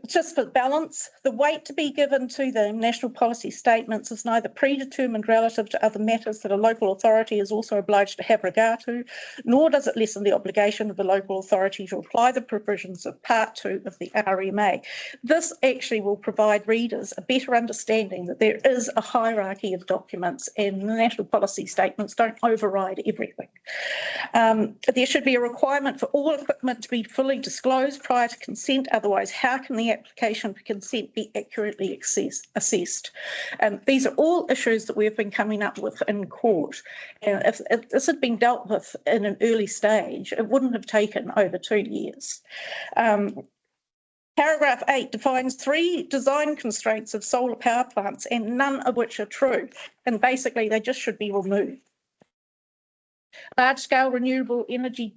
just for balance. The weight to be given to the national policy statements is neither predetermined relative to other matters that a local authority is also obliged to have regard to, nor does it lessen the obligation of the local authority to apply the provisions of Part 2 of the RMA. This actually will provide readers a better understanding that there is a hierarchy of documents and the national policy statements don't override everything. There should be a requirement for all equipment to be fully disclosed prior to consent, otherwise how can the application for consent be accurately assessed? These are all issues that we've been coming up with in court. And if this had been dealt with in an early stage, it wouldn't have taken over 2 years. Paragraph 8 defines 3 design constraints of solar power plants, and none of which are true. And basically, they just should be removed. Large-scale renewable energy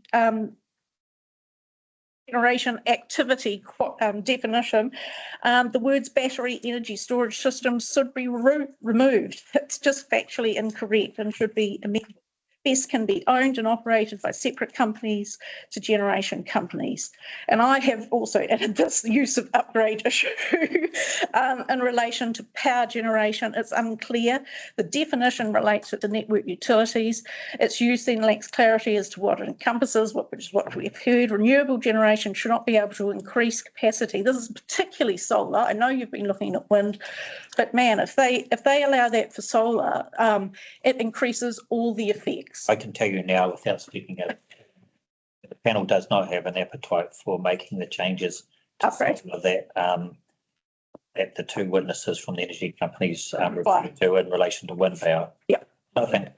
generation activity definition, the words battery energy storage systems should be removed. It's just factually incorrect and should be amended. BESS can be owned and operated by separate companies to generation companies. And I have also added this use of upgrade issue in relation to power generation. It's unclear. The definition relates to the network utilities. Its use then lacks clarity as to what it encompasses, which is what we've heard. Renewable generation should not be able to increase capacity. This is particularly solar. I know you've been looking at wind, but man, if they allow that for solar, it increases all the effects. I can tell you now without speaking out, the panel does not have an appetite for making the changes to that the 2 witnesses from the energy companies referred to in relation to wind power. Yeah. I think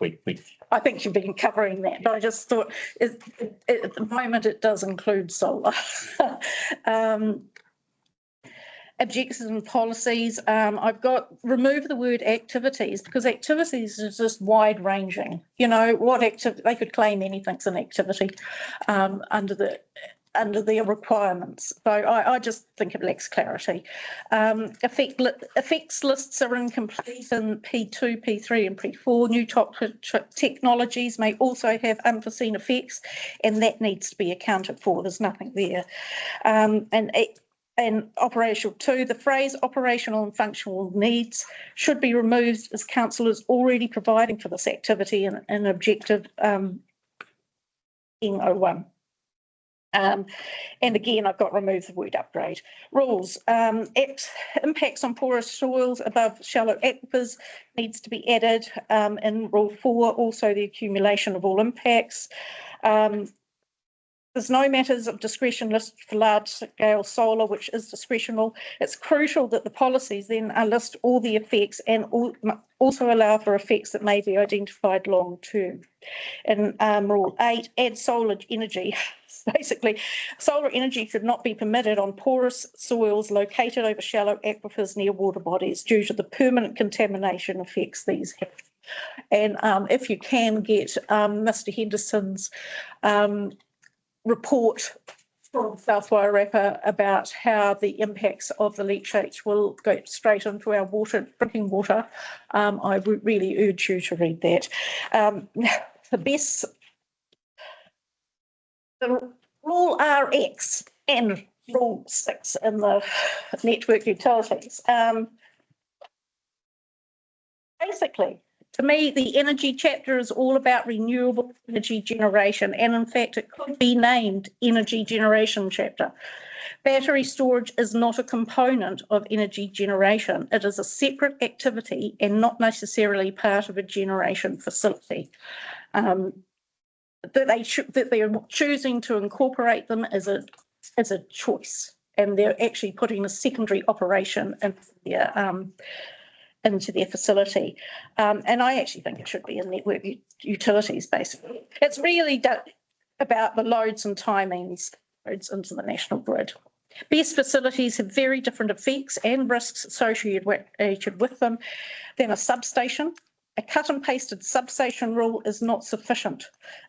I think you've been covering that, but I just thought at the moment it does include solar. Objectives and policies. I've got remove the word activities, because activities is just wide ranging. What activity they could claim anything's an activity under their requirements. So I just think it lacks clarity. Effects lists are incomplete in P2, P3 and P4. New technologies may also have unforeseen effects, and that needs to be accounted for. There's nothing there. And operational 2, the phrase operational and functional needs should be removed, as council is already providing for this activity in objective N01. And again, I've got remove the word upgrade. Rules, impacts on porous soils above shallow aquifers needs to be added. In rule 4, also the accumulation of all impacts. There's no matters of discretion listed for large-scale solar, which is discretional. It's crucial that the policies then list all the effects and also allow for effects that may be identified long-term. In Rule 8, add solar energy. Basically, solar energy should not be permitted on porous soils located over shallow aquifers near water bodies due to the permanent contamination effects these have. And if you can get Mr. Henderson's report from South Wairarapa about how the impacts of the leachate will go straight into our drinking water. I would really urge you to read that. The rule RX and rule 6 in the network utilities. Basically, to me, the energy chapter is all about renewable energy generation, and in fact, it could be named energy generation chapter. Battery storage is not a component of energy generation. It is a separate activity and not necessarily part of a generation facility. That they are choosing to incorporate them as a choice, and they're actually putting a secondary operation into their facility. And I actually think it should be in network utilities, basically. It's really about the loads and timings loads into the national grid. BESS facilities have very different effects and risks associated with them than a substation. A cut and pasted substation rule is not sufficient.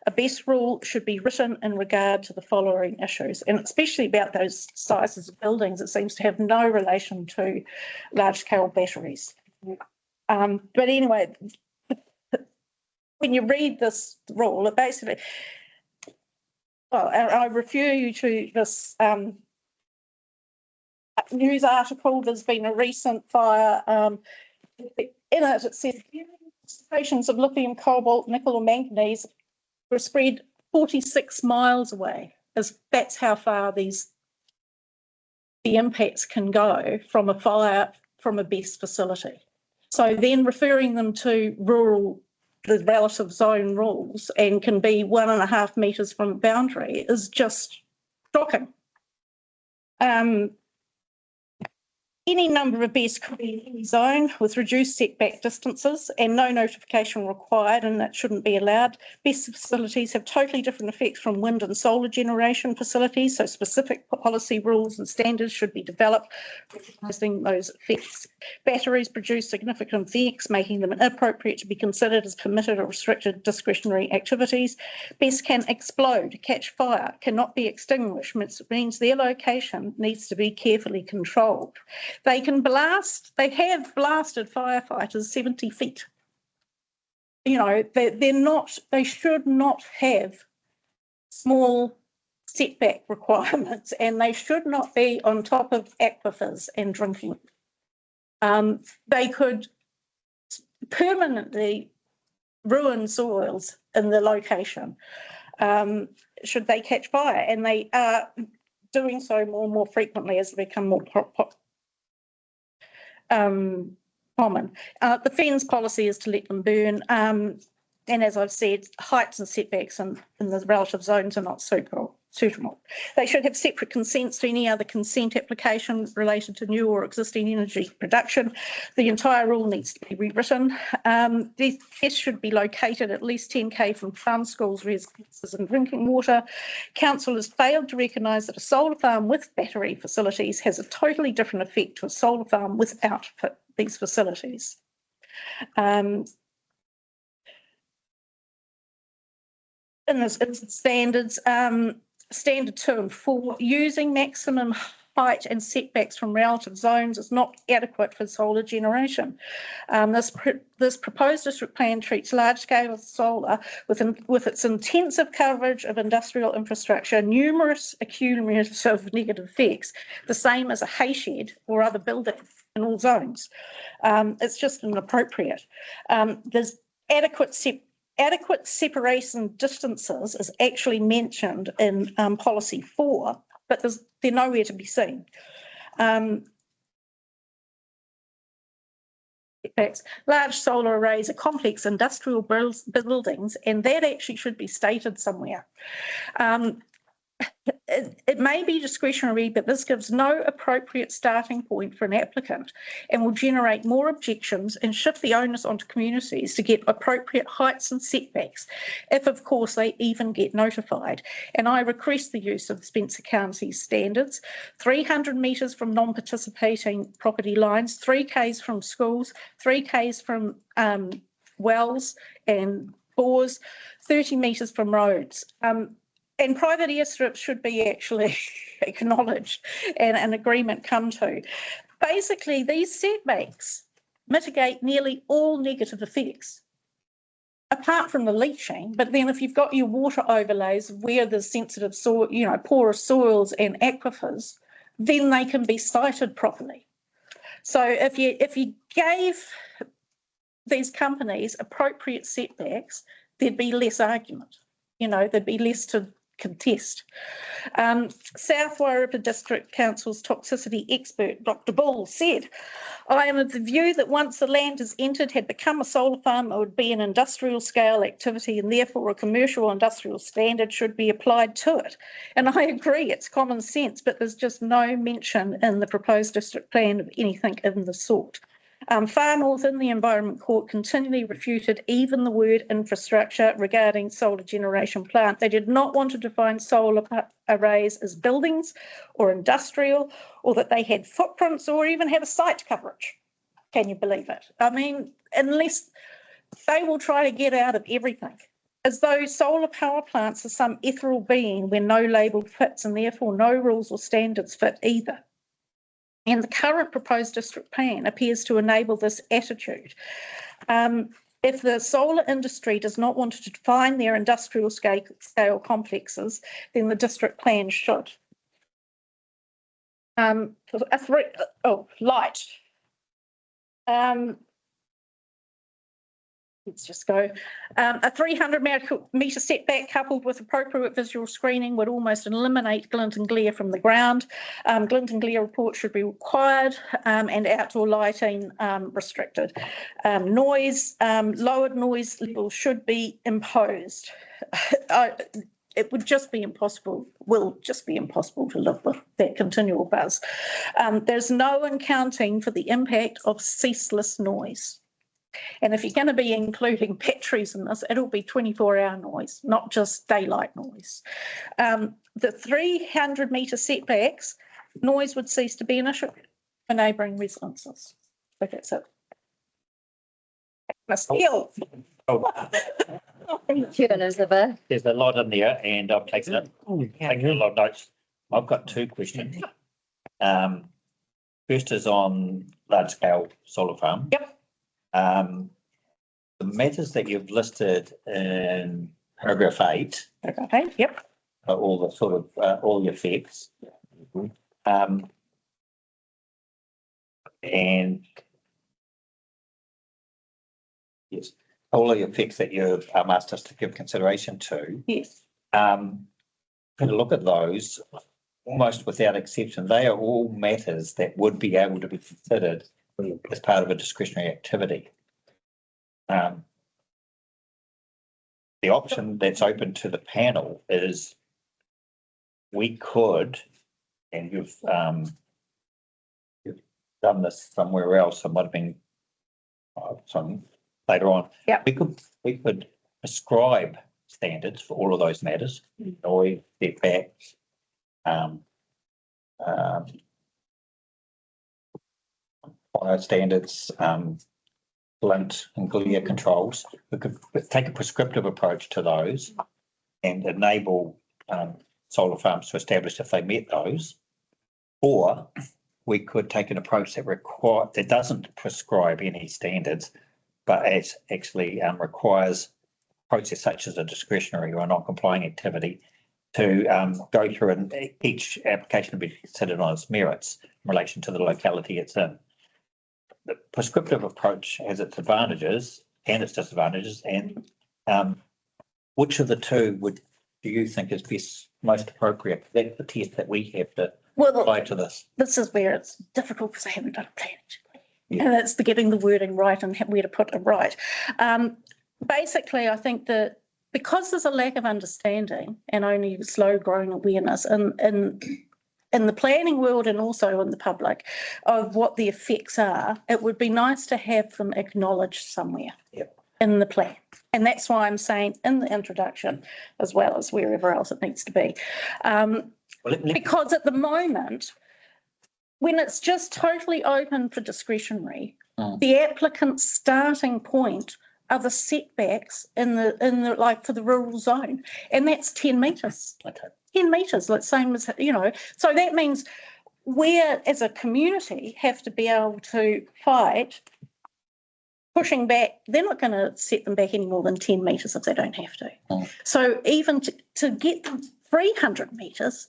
A BESS rule should be written in regard to the following issues, and especially about those sizes of buildings. It seems to have no relation to large-scale batteries. But anyway, when you read this rule, it basically, well, I refer you to this news article. There's been a recent fire. In it says concentrations of lithium, cobalt, nickel, or manganese were spread 46 miles away. That's how far the impacts can go from a fire from a BESS facility. So then referring them to the relative zone rules and can be 1.5 metres from a boundary is just shocking. Any number of BESS could be in any zone with reduced setback distances and no notification required, and that shouldn't be allowed. BESS facilities have totally different effects from wind and solar generation facilities, so specific policy rules and standards should be developed recognising those effects. Batteries produce significant effects, making them inappropriate to be considered as permitted or restricted discretionary activities. BESS can explode, catch fire, cannot be extinguished, which means their location needs to be carefully controlled. They have blasted firefighters 70 feet. You know, they should not have small setback requirements, and they should not be on top of aquifers and drinking. They could permanently ruin soils in the location should they catch fire, and they are doing so more and more frequently as they become more common. The FENS policy is to let them burn, and as I've said, heights and setbacks in the relative zones are not suitable. They should have separate consents to any other consent application related to new or existing energy production. The entire rule needs to be rewritten. This should be located at least 10k from farm, schools, residences and drinking water. Council has failed to recognise that a solar farm with battery facilities has a totally different effect to a solar farm without these facilities. In this standards, standard 2 and 4, using maximum height and setbacks from relative zones is not adequate for solar generation. This proposed district plan treats large-scale solar with its intensive coverage of industrial infrastructure, numerous accumulative negative effects, the same as a hayshed or other building in all zones. It's just inappropriate. There's adequate separation distances is actually mentioned in policy 4, but they're nowhere to be seen. Large solar arrays are complex industrial buildings, and that actually should be stated somewhere. It may be discretionary, but this gives no appropriate starting point for an applicant and will generate more objections and shift the onus onto communities to get appropriate heights and setbacks, if of course they even get notified. And I request the use of Spencer County standards, 300 metres from non-participating property lines, 3k's from schools, 3k's from wells and bores, 30 metres from roads. and private airstrips should be actually acknowledged and an agreement come to. Basically, these setbacks mitigate nearly all negative effects, apart from the leaching. But then if you've got your water overlays where there's sensitive soil, porous soils and aquifers, then they can be sited properly. So if you gave these companies appropriate setbacks, there'd be less argument. There'd be less to contest. South Wairarapa District Council's toxicity expert, Dr. Bull, said, I am of the view that once the land is entered, had become a solar farm, it would be an industrial scale activity and therefore a commercial industrial standard should be applied to it. And I agree, it's common sense, but there's just no mention in the proposed district plan of anything in the sort. Far North in the Environment Court continually refuted even the word infrastructure regarding solar generation plant. They did not want to define solar arrays as buildings or industrial, or that they had footprints or even have a site coverage. Can you believe it? I mean, unless they will try to get out of everything, as though solar power plants are some ethereal being where no label fits and therefore no rules or standards fit either. And the current proposed district plan appears to enable this attitude. If the solar industry does not want to define their industrial scale complexes, then the district plan should. Light. Let's just go. A 300 metre setback coupled with appropriate visual screening would almost eliminate glint and glare from the ground. Glint and glare reports should be required and outdoor lighting restricted. Lowered noise levels should be imposed. It would just be impossible, to live with that continual buzz. There's no accounting for the impact of ceaseless noise. And if you're going to be including batteries in this, it'll be 24-hour noise, not just daylight noise. The 300 metre setbacks, noise would cease to be an issue for neighbouring residences. So that's it. Steele. Thank you, Elizabeth. There's a lot in there and I've taken a lot of notes. I've got two questions. First is on large scale solar farm. Yep. The matters that you've listed in paragraph 8. Okay, yep. Are all the sort of all the effects. And yes, all the effects that you've asked us to give consideration to. Yes. Going to look at those almost without exception. They are all matters that would be able to be considered as part of a discretionary activity. The option that's open to the panel is we could, and you've done this somewhere else, it might have been some later on. Yeah. We could prescribe standards for all of those matters, noise, setbacks, fire standards, glint and glare controls. We could take a prescriptive approach to those and enable solar farms to establish if they met those. Or we could take an approach that doesn't prescribe any standards, but it actually requires a process such as a discretionary or a non-complying activity to go through, and each application will be considered on its merits in relation to the locality it's in. The prescriptive approach has its advantages and its disadvantages, and which of the two do you think is most appropriate? That's the test that we have to apply to this. This is where it's difficult because I haven't done a plan. Yeah. And it's getting the wording right and where to put it right. Basically, I think that because there's a lack of understanding and only slow growing awareness in the planning world and also in the public of what the effects are, it would be nice to have them acknowledged somewhere in the plan. And that's why I'm saying in the introduction, as well as wherever else it needs to be. Because at the moment, when it's just totally open for discretionary, the applicant's starting point are the setbacks in the like for the rural zone, and that's 10 metres. Okay. 10 metres, like same as, you know, so that means we as a community have to be able to fight pushing back. They're not going to set them back any more than 10 metres if they don't have to. So even to get them 300 metres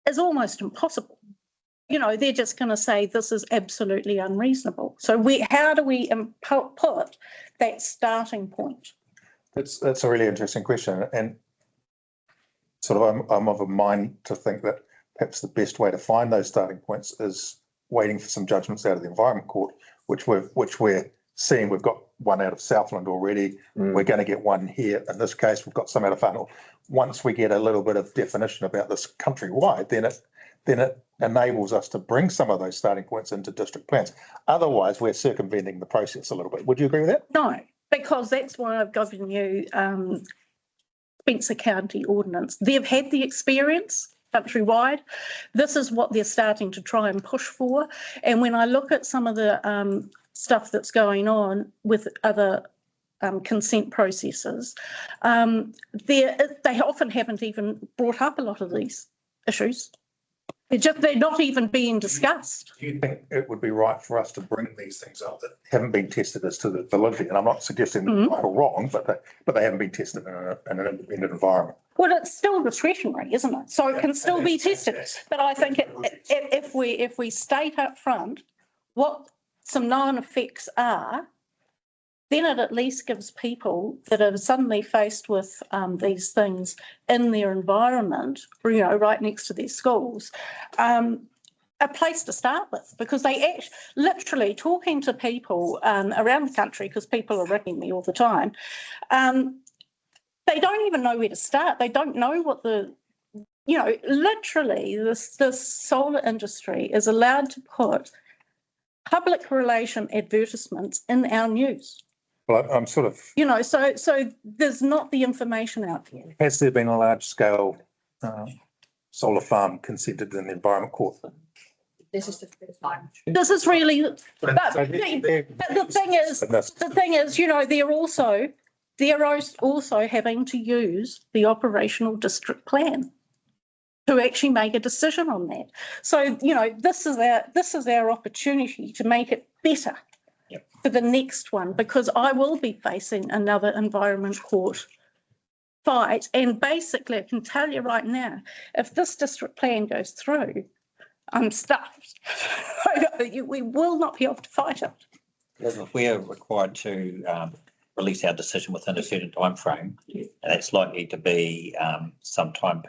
is almost impossible. You know, they're just going to say this is absolutely unreasonable. So how do we put that starting point? That's a really interesting question, and sort of I'm of a mind to think that perhaps the best way to find those starting points is waiting for some judgments out of the Environment Court, which we're seeing. We've got one out of Southland already. We're going to get one here. In this case, we've got some out of Whanau. Once we get a little bit of definition about this countrywide, then it enables us to bring some of those starting points into district plans. Otherwise, we're circumventing the process a little bit. Would you agree with that? No, because that's why I've given you Spencer County Ordinance. They've had the experience countrywide. This is what they're starting to try and push for. And when I look at some of the stuff that's going on with other consent processes, they often haven't even brought up a lot of these issues. They're not even being discussed. Do you think it would be right for us to bring these things up that haven't been tested as to the validity? And I'm not suggesting they're right or wrong, but they haven't been tested in an independent environment. Well, it's still discretionary, isn't it? So it can still be tested. But I think if we state up front what some known effects are, then it at least gives people that are suddenly faced with these things in their environment, you know, right next to their schools, a place to start with, because they literally talking to people around the country, because people are ringing me all the time, they don't even know where to start. They don't know what literally this solar industry is allowed to put public relation advertisements in our news. Well, I'm sort of... So there's not the information out there. Has there been a large-scale solar farm consented in the Environment Court? This is the first time. This is really... But the thing is, they're also having to use the operational district plan to actually make a decision on that. So, this is our opportunity to make it better for the next one, because I will be facing another Environment Court fight. And basically, I can tell you right now, if this district plan goes through, I'm stuffed. We will not be able to fight it. If we are required to release our decision within a certain time frame, and it's likely to be sometime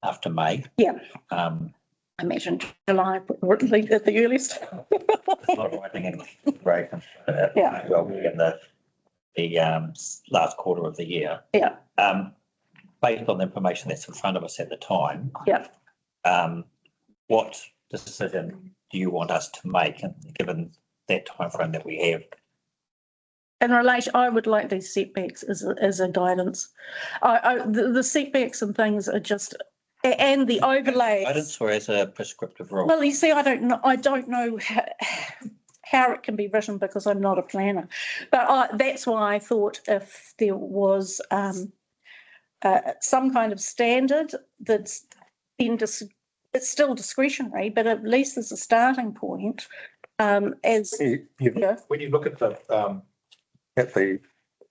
after May. Yeah. I imagine July, or at least at the earliest. It's not writing in break. Yeah. Well, we're in the last quarter of the year. Yeah. Based on the information that's in front of us at the time. Yeah. What decision do you want us to make, given that time frame that we have? In relation, I would like these setbacks as a guidance. The setbacks and things are just, and the overlays. Guidance or as a prescriptive rule? Well, you see, I don't know how it can be written, because I'm not a planner. But that's why I thought if there was some kind of standard that's been it's still discretionary, but at least there's a starting point. When you look at the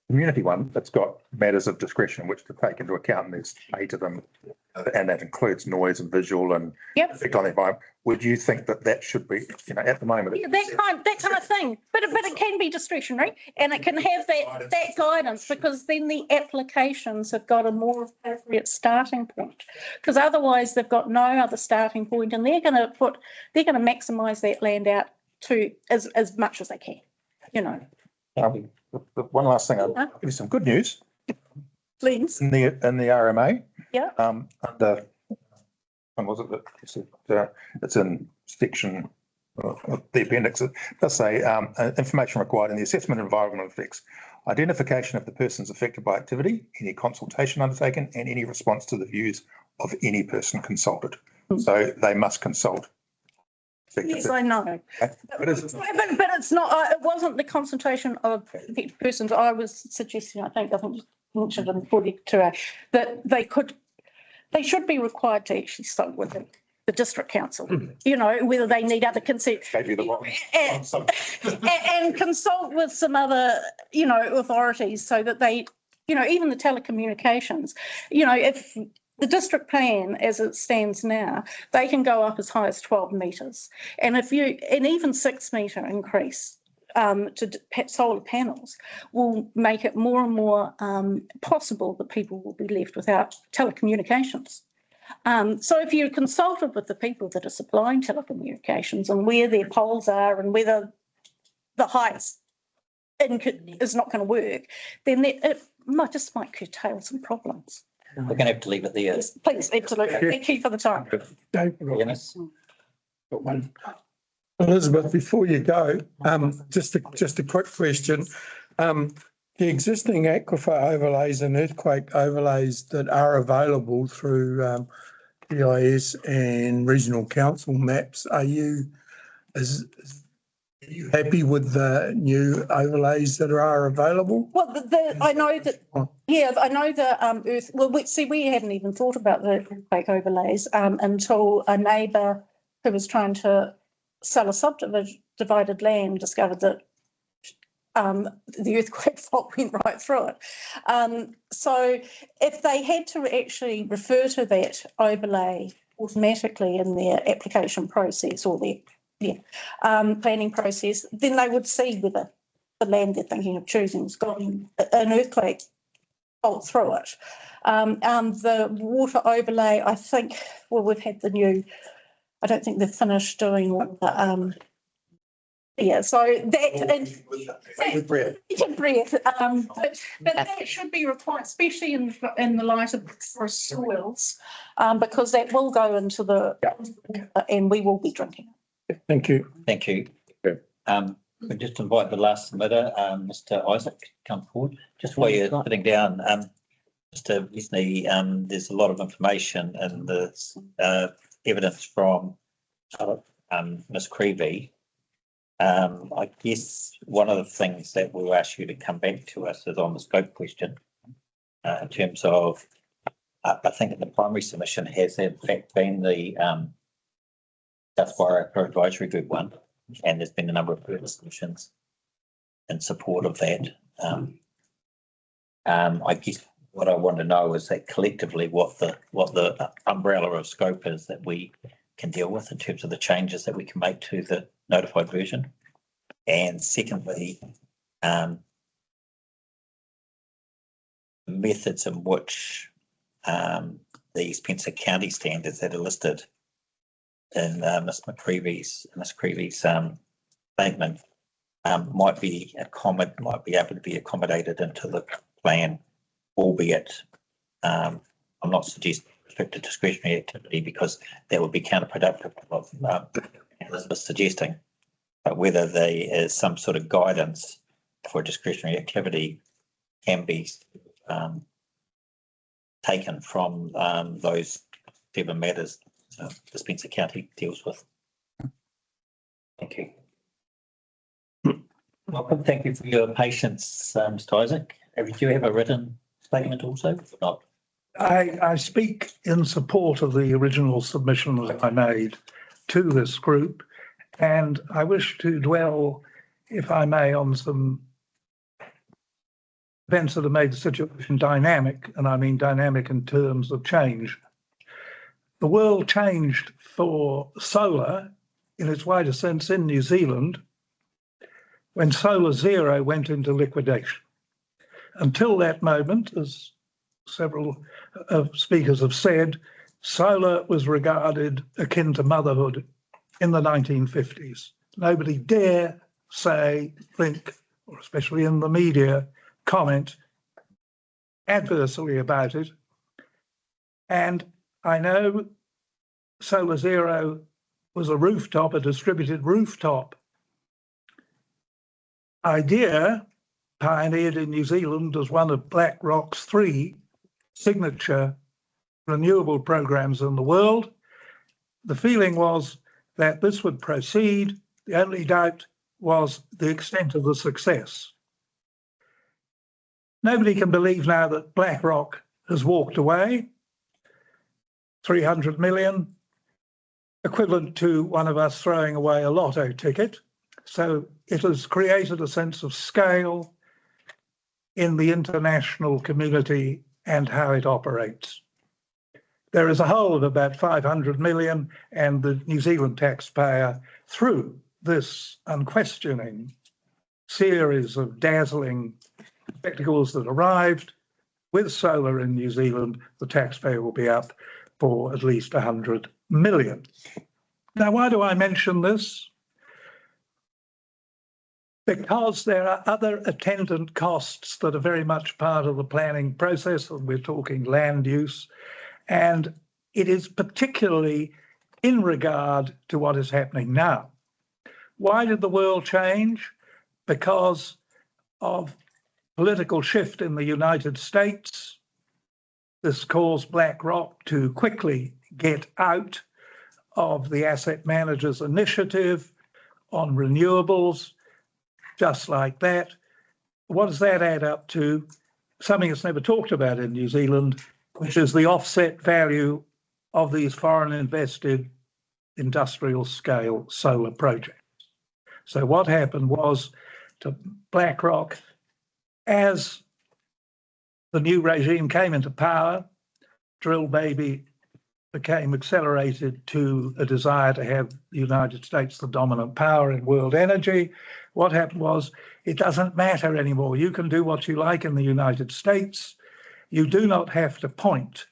community one, it's got matters of discretion which to take into account, and there's 8 of them, and that includes noise and visual and effect on the environment. Would you think that should be, at the moment? Yeah, that kind of thing, but it can be discretionary, and it can have that guidance, because then the applications have got a more appropriate starting point, because otherwise they've got no other starting point, and they're going to maximise that land out to as much as they can, The one last thing, I'll give you some good news. Please. In the RMA. Yeah. Under, when was it that it's in section of the appendix, it does say information required in the assessment of environmental effects, identification of the persons affected by activity, any consultation undertaken, and any response to the views of any person consulted. So they must consult Yes, I know. But is it- But it's not, it wasn't the concentration of affected persons. I was suggesting, I think you mentioned in 42A, that they should be required to actually start with the district council, you know, whether they need other consent. Maybe the wrong. And consult with some other, you know, authorities so that they, you know, even the telecommunications, you know, if the district plan as it stands now, they can go up as high as 12 metres. And an even 6 metre increase to solar panels will make it more and more possible that people will be left without telecommunications. So if you consulted with the people that are supplying telecommunications and where their poles are and whether the heights is not going to work, then it might curtail some problems. We're going to have to leave it there. Yes, please, absolutely. Thank you for the time. Dennis? Got one. Elizabeth, before you go, just a quick question. The existing aquifer overlays and earthquake overlays that are available through GIS and regional council maps, are you happy with the new overlays that are available? Well, I know that, yeah, I know the we hadn't even thought about the earthquake overlays until a neighbour who was trying to sell a subdivided land discovered that the earthquake fault went right through it. So if they had to actually refer to that overlay automatically in their application process or their planning process, then they would see whether the land they're thinking of choosing has got an earthquake fault through it. The water overlay, I think, well, we've had the new, I don't think they've finished doing all the, so that, but that should be required, especially in the light of forest soils, because that will go into and we will be drinking it. Thank you. Thank you. We just invite the last submitter, Mr. Isaac, to come forward. Just while you're sitting down, Mr. Lesney, there's a lot of information in this evidence from Ms. Creevy. I guess one of the things that we'll ask you to come back to us is on the scope question in terms of, I think the primary submission has in fact been the South Wairarapa Advisory Group one, and there's been a number of further submissions in support of that. I guess what I want to know is that collectively what the umbrella of scope is that we can deal with in terms of the changes that we can make to the notified version. And secondly, the methods in which the Spencer County standards that are listed in Ms. Creevy's statement might be able to be accommodated into the plan, albeit I'm not suggesting restricted discretionary activity because that would be counterproductive to what Elizabeth's suggesting. But whether there is some sort of guidance for discretionary activity can be taken from those 7 matters the Spencer County deals with. Thank you. Welcome. Thank you for your patience, Mr. Isaac. Do you have a written statement also or not? I speak in support of the original submission that I made to this group, and I wish to dwell, if I may, on some events that have made the situation dynamic, and I mean dynamic in terms of change. The world changed for solar in its wider sense in New Zealand when Solar Zero went into liquidation. Until that moment, as several speakers have said, solar was regarded akin to motherhood in the 1950s. Nobody dare say, think, or especially in the media, comment adversely about it. And I know Solar Zero was a distributed rooftop idea pioneered in New Zealand as one of BlackRock's 3 signature renewable programs in the world. The feeling was that this would proceed. The only doubt was the extent of the success. Nobody can believe now that BlackRock has walked away. 300 million, equivalent to one of us throwing away a lotto ticket. So it has created a sense of scale in the international community and how it operates. There is a hole of about 500 million, and the New Zealand taxpayer, through this unquestioning series of dazzling spectacles that arrived with solar in New Zealand, the taxpayer will be up for at least 100 million. Now, why do I mention this? Because there are other attendant costs that are very much part of the planning process, and we're talking land use, and it is particularly in regard to what is happening now. Why did the world change? Because of political shift in the United States. This caused BlackRock to quickly get out of the asset managers initiative on renewables, just like that. What does that add up to? Something that's never talked about in New Zealand, which is the offset value of these foreign invested industrial scale solar projects. So what happened was to BlackRock, as the new regime came into power, drill baby became accelerated to a desire to have the United States the dominant power in world energy. What happened was, it doesn't matter anymore. You can do what you like in the United States. You do not have to point.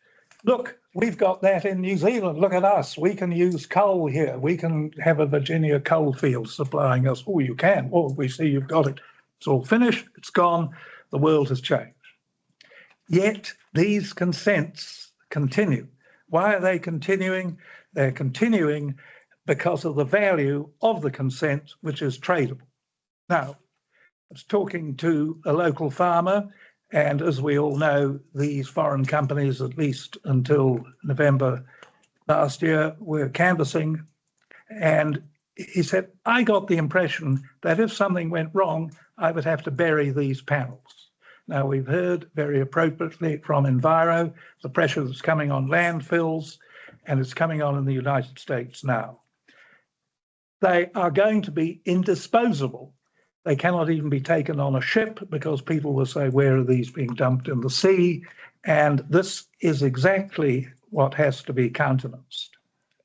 Look, we've got that in New Zealand. Look at us. We can use coal here. We can have a Virginia coal field supplying us. Oh, you can. Oh, we see you've got it. It's all finished. It's gone. The world has changed. Yet these consents continue. Why are they continuing? They're continuing because of the value of the consent, which is tradable. Now, I was talking to a local farmer, and as we all know, these foreign companies, at least until November last year, were canvassing. And he said, I got the impression that if something went wrong, I would have to bury these panels. Now, we've heard very appropriately from Enviro the pressure that's coming on landfills, and it's coming on in the United States now. They are going to be indisposable. They cannot even be taken on a ship because people will say, where are these being dumped in the sea? And this is exactly what has to be countenanced.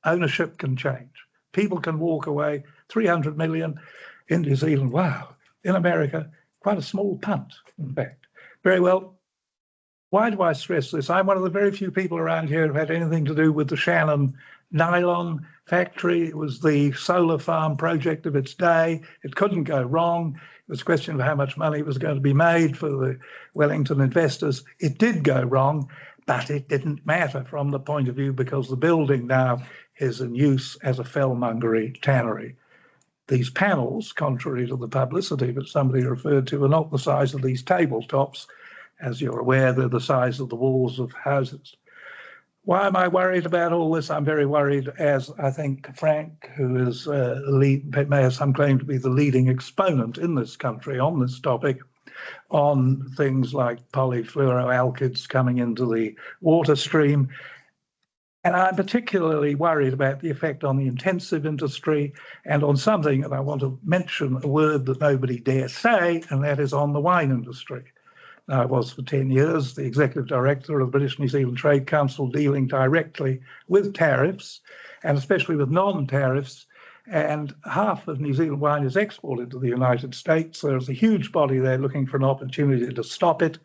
Ownership can change. People can walk away. 300 million in New Zealand, wow. In America, quite a small punt, in fact. Very well. Why do I stress this? I'm one of the very few people around here who had anything to do with the Shannon nylon factory. It was the solar farm project of its day. It couldn't go wrong. It was a question of how much money was going to be made for the Wellington investors. It did go wrong, but it didn't matter from the point of view because the building now is in use as a fellmongery tannery. These panels, contrary to the publicity that somebody referred to, are not the size of these tabletops. As you're aware, they're the size of the walls of houses. Why am I worried about all this? I'm very worried, as I think Frank, who is may have some claim to be the leading exponent in this country on this topic, on things like polyfluoroalkyds coming into the water stream. And I'm particularly worried about the effect on the intensive industry and on something that I want to mention, a word that nobody dare say, and that is on the wine industry. Now, I was for 10 years the executive director of the British New Zealand Trade Council, dealing directly with tariffs and especially with non-tariffs. And half of New Zealand wine is exported to the United States. There's a huge body there looking for an opportunity to stop it.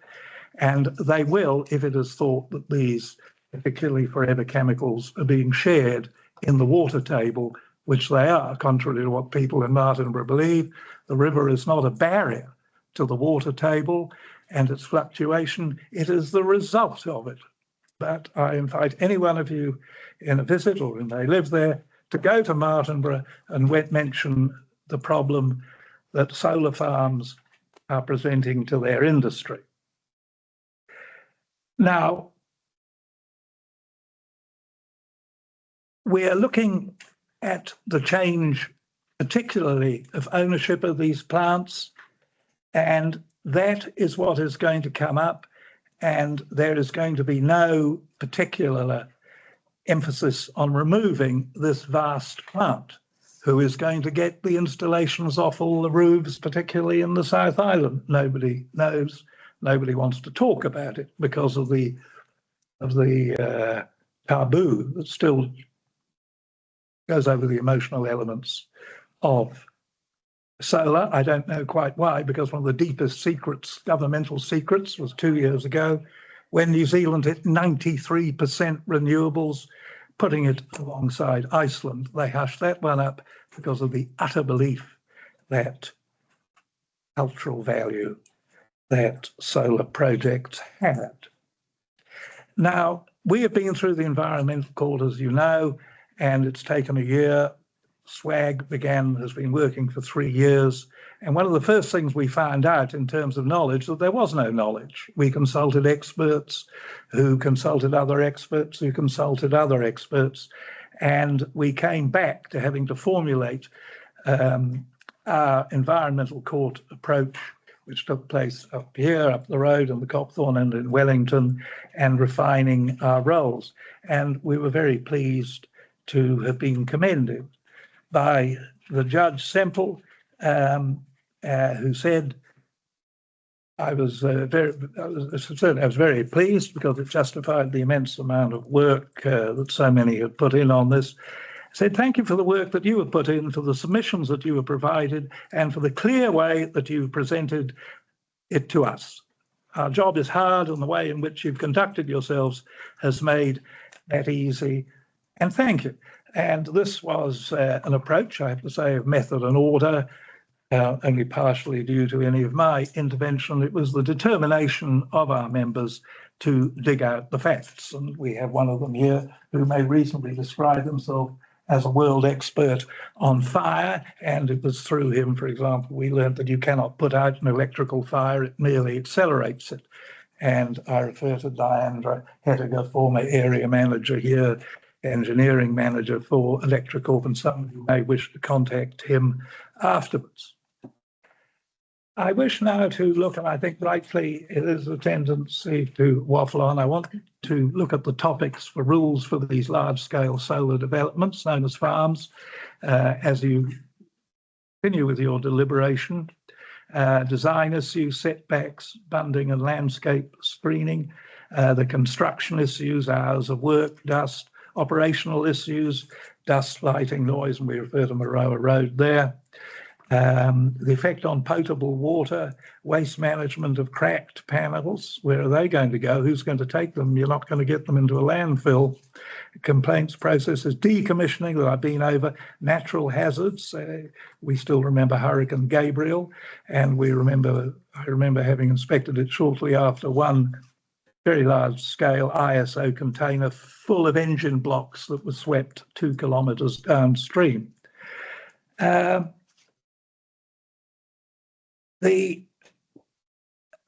And they will, if it is thought that these particularly forever chemicals are being shared in the water table, which they are, contrary to what people in Martinborough believe. The river is not a barrier to the water table and its fluctuation. It is the result of it. But I invite any one of you in a visit or who may live there to go to Martinborough and mention the problem that solar farms are presenting to their industry. Now, we are looking at the change, particularly of ownership of these plants. And that is what is going to come up. And there is going to be no particular emphasis on removing this vast plant. Who is going to get the installations off all the roofs, particularly in the South Island? Nobody knows. Nobody wants to talk about it because of the taboo that still goes over the emotional elements of solar. I don't know quite why, because one of the deepest secrets, governmental secrets, was 2 years ago when New Zealand hit 93% renewables, putting it alongside Iceland. They hushed that one up because of the utter belief that cultural value that solar projects had. Now, we have been through the environmental court, as you know, and it's taken a year. SWAG has been working for 3 years. And one of the first things we found out in terms of knowledge, that there was no knowledge. We consulted experts who consulted other experts who consulted other experts. And we came back to having to formulate our environmental court approach, which took place up here, up the road in the Copthorne and in Wellington, and refining our roles. And we were very pleased to have been commended by the Judge Semple, who said, I was very pleased because it justified the immense amount of work that so many had put in on this. I said, thank you for the work that you have put in, for the submissions that you have provided, and for the clear way that you've presented it to us. Our job is hard, and the way in which you've conducted yourselves has made that easy, and thank you. And this was an approach, I have to say, of method and order, only partially due to any of my intervention. It was the determination of our members to dig out the facts. And we have one of them here who may reasonably describe himself as a world expert on fire. And it was through him, for example, we learned that you cannot put out an electrical fire, it merely accelerates it. And I refer to Diandra Hettiger, former area manager here, engineering manager for electrical, and some of you may wish to contact him afterwards. I wish now to look, and I think rightly it is a tendency to waffle on. I want to look at the topics for rules for these large-scale solar developments known as farms, as you continue with your deliberation. Design issues, setbacks, bunding and landscape screening, the construction issues, hours of work, dust, operational issues, dust, lighting, noise, and we refer to Maroa Road there. The effect on potable water, waste management of cracked panels, where are they going to go? Who's going to take them? You're not going to get them into a landfill. Complaints processes, decommissioning that I've been over, natural hazards. We still remember Hurricane Gabriel, and I remember having inspected it shortly after one very large scale ISO container full of engine blocks that was swept 2 kilometres downstream. The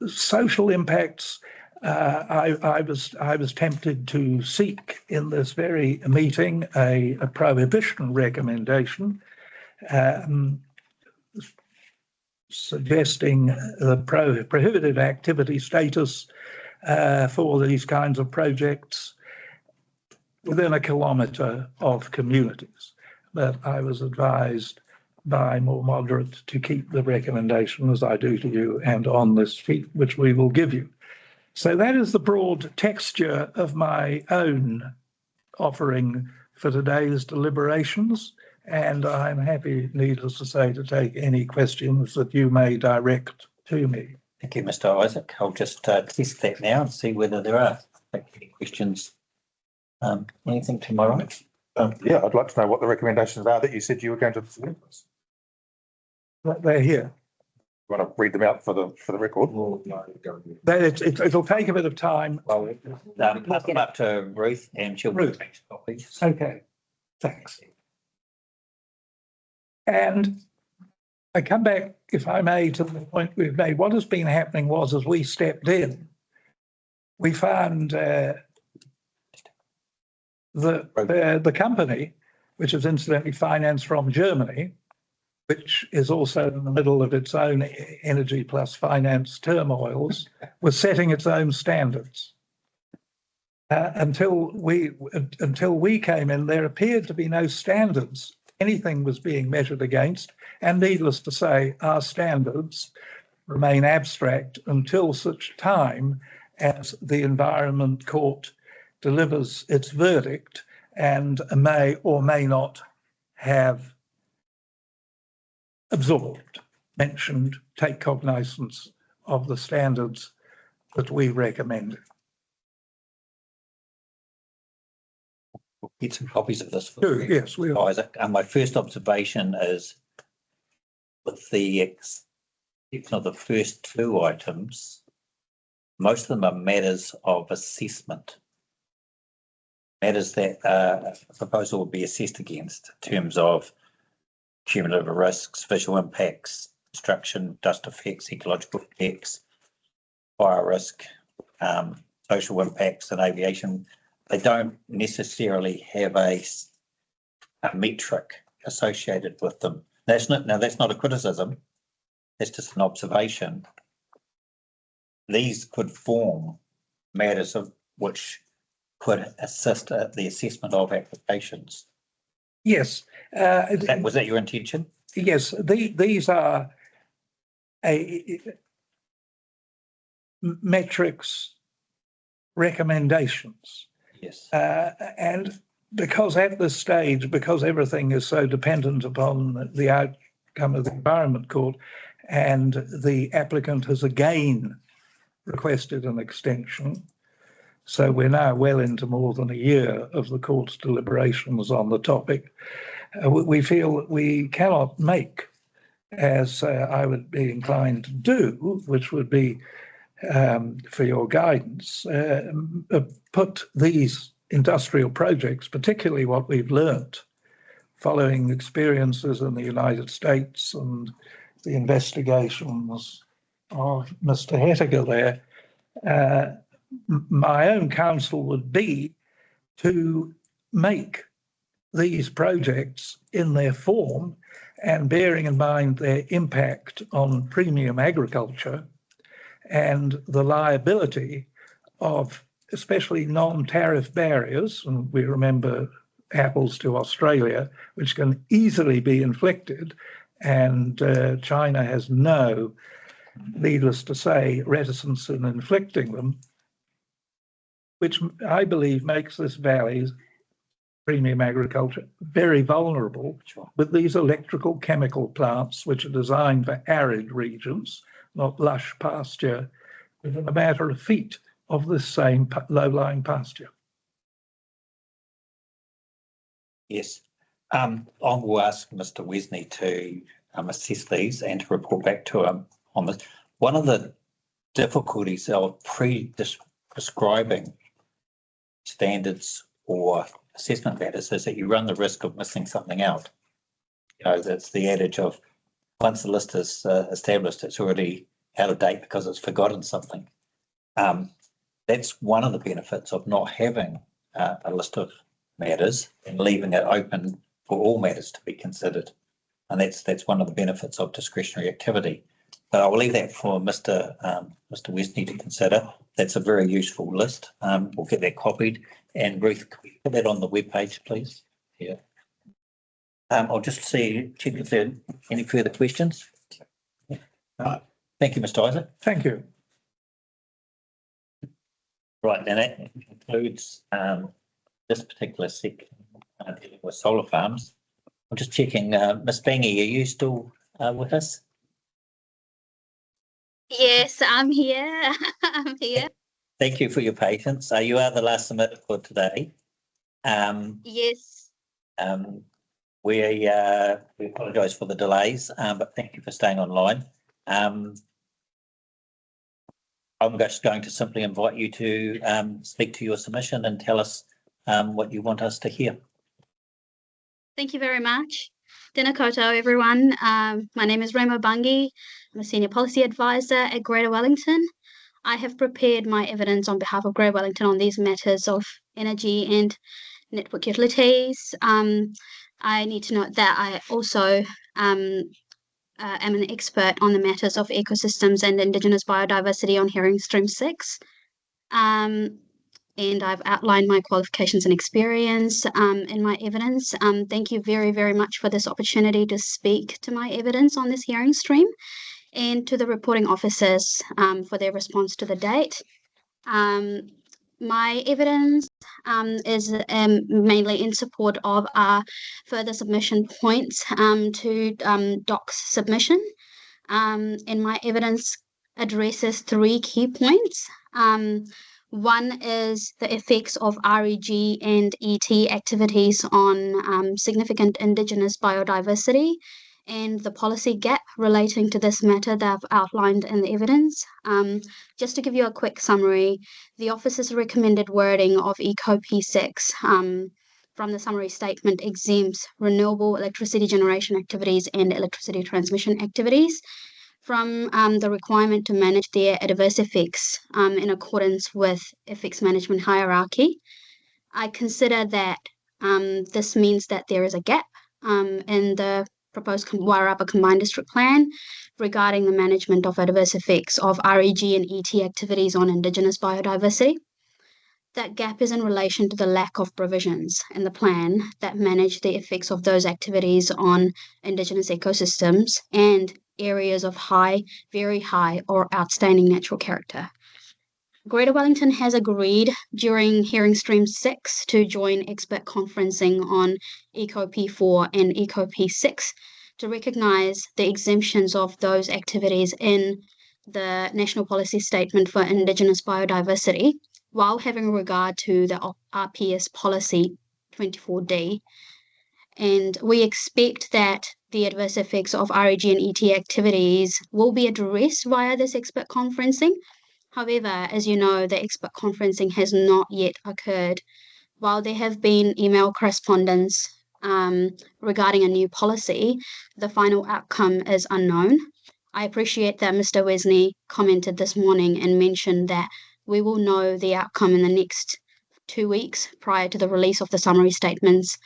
social impacts, I was tempted to seek in this very meeting a prohibition recommendation, suggesting the prohibited activity status for these kinds of projects within 1 kilometre of communities. But I was advised by more moderate to keep the recommendation, as I do to you, and on this sheet, which we will give you. So that is the broad texture of my own offering for today's deliberations, and I'm happy, needless to say, to take any questions that you may direct to me. Thank you, Mr. Isaac. I'll just test that now and see whether there are any questions. Anything to my right? Yeah, I'd like to know what the recommendations are that you said you were going to present us. They're here. You want to read them out for the record? It'll take a bit of time. Pass them up to Ruth and she'll Ruth. make copies. Okay, thanks. And I come back, if I may, to the point we've made. What has been happening was, as we stepped in, we found the company which is incidentally financed from Germany, which is also in the middle of its own energy plus finance turmoils, was setting its own standards. Until we came in, there appeared to be no standards. Anything was being measured against, and needless to say, our standards remain abstract until such time as the Environment Court delivers its verdict and may or may not have absorbed, mentioned, take cognizance of the standards that we recommend. We'll get some copies of this. For you, Yes, we are. Isaac. And my first observation is with the exception of the first two items, most of them are matters of assessment. Matters that a proposal will be assessed against in terms of cumulative risks, visual impacts, destruction, dust effects, ecological effects, fire risk, social impacts and aviation. They don't necessarily have a metric associated with them. That's not a criticism. That's just an observation. These could form matters of which could assist the assessment of applications. Yes. Was that your intention? Yes, these are metrics recommendations. Yes. And because at this stage, because everything is so dependent upon the outcome of the Environment Court, and the applicant has again requested an extension, so we're now well into more than a year of the court's deliberations on the topic, we feel that we cannot make, as I would be inclined to do, which would be for your guidance, put these industrial projects, particularly what we've learnt following experiences in the United States and the investigations of Mr. Hettiger there, my own counsel would be to make these projects in their form and bearing in mind their impact on premium agriculture and the liability of especially non-tariff barriers, and we remember apples to Australia, which can easily be inflicted, and China has no, needless to say, reticence in inflicting them, which I believe makes this valley, premium agriculture, very vulnerable with these electrical chemical plants, which are designed for arid regions, not lush pasture, within a matter of feet of this same low-lying pasture. Yes. I will ask Mr. Wesney to assess these and to report back to him on this. One of the difficulties of prescribing standards or assessment matters is that you run the risk of missing something out. You know, that's the adage of once the list is established, it's already out of date because it's forgotten something. That's one of the benefits of not having a list of matters and leaving it open for all matters to be considered. And that's one of the benefits of discretionary activity. But I will leave that for Mr. Wesney to consider. That's a very useful list. We'll get that copied. And Ruth, can we put that on the webpage, please? Yeah. I'll just check if there are any further questions. Right. Thank you, Mr. Isaac. Thank you. Right, and that concludes this particular section dealing with solar farms. I'm just checking, Ms. Bangy, are you still with us? Yes, I'm here. I'm here. Thank you for your patience. You are the last submitter for today. Yes. We apologise for the delays, but thank you for staying online. I'm just going to simply invite you to speak to your submission and tell us what you want us to hear. Thank you very much. Tēnā koutou, everyone. My name is Remo Bungie. I'm a Senior Policy Advisor at Greater Wellington. I have prepared my evidence on behalf of Greater Wellington on these matters of energy and network utilities. I need to note that I also am an expert on the matters of ecosystems and Indigenous biodiversity on Hearing Stream 6. And I've outlined my qualifications and experience in my evidence. Thank you very, very much for this opportunity to speak to my evidence on this hearing stream, and to the reporting officers for their response to the date. My evidence is mainly in support of our further submission points to docs submission. And my evidence addresses 3 key points. One is the effects of REG and ET activities on significant Indigenous biodiversity, and the policy gap relating to this matter that I've outlined in the evidence. Just to give you a quick summary, the office's recommended wording of Eco P6 from the summary statement exempts renewable electricity generation activities and electricity transmission activities from the requirement to manage their adverse effects in accordance with effects management hierarchy. I consider that this means that there is a gap in the proposed Wairarapa Combined District Plan regarding the management of adverse effects of REG and ET activities on Indigenous biodiversity. That gap is in relation to the lack of provisions in the plan that manage the effects of those activities on Indigenous ecosystems and areas of high, very high, or outstanding natural character. Greater Wellington has agreed during Hearing Stream 6 to join expert conferencing on Eco P4 and Eco P6 to recognise the exemptions of those activities in the National Policy Statement for Indigenous Biodiversity, while having regard to the RPS Policy 24D. And we expect that the adverse effects of REG and ET activities will be addressed via this expert conferencing. However, as you know, the expert conferencing has not yet occurred. While there have been email correspondence regarding a new policy, the final outcome is unknown. I appreciate that Mr. Wesney commented this morning and mentioned that we will know the outcome in the next 2 weeks prior to the release of the summary statements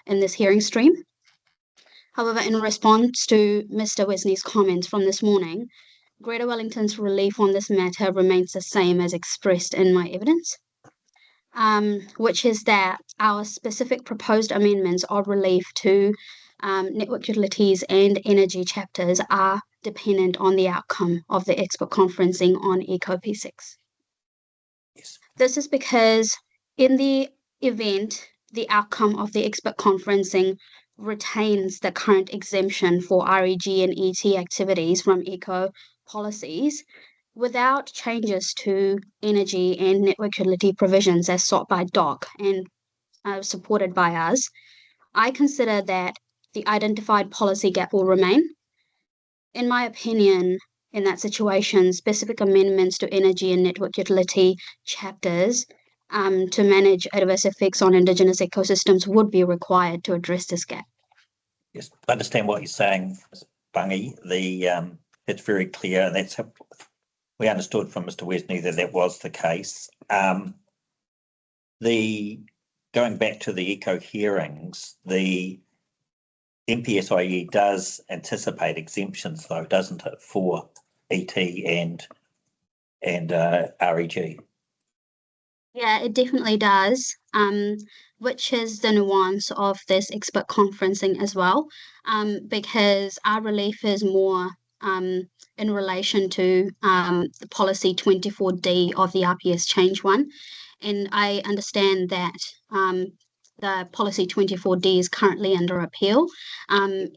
in this hearing stream. However, in response to Mr. Wesney's comments from this morning, Greater Wellington's relief on this matter remains the same as expressed in my evidence, which is that our specific proposed amendments of relief to network utilities and energy chapters are dependent on the outcome of the expert conferencing on Eco P6. Yes. This is because in the event the outcome of the expert conferencing retains the current exemption for REG and ET activities from eco policies without changes to energy and network utility provisions as sought by DOC and supported by us, I consider that the identified policy gap will remain. In my opinion, in that situation, specific amendments to energy and network utility chapters to manage adverse effects on Indigenous ecosystems would be required to address this gap. Yes, I understand what you're saying, Ms. Bungie. It's very clear, and that's how we understood from Mr. Wesney that was the case. Going back to the eco hearings, the NPSIE does anticipate exemptions, though, doesn't it, for ET and REG? Yeah, it definitely does, which is the nuance of this expert conferencing as well, because our relief is more in relation to the policy 24D of the RPS change one. And I understand that the policy 24D is currently under appeal, and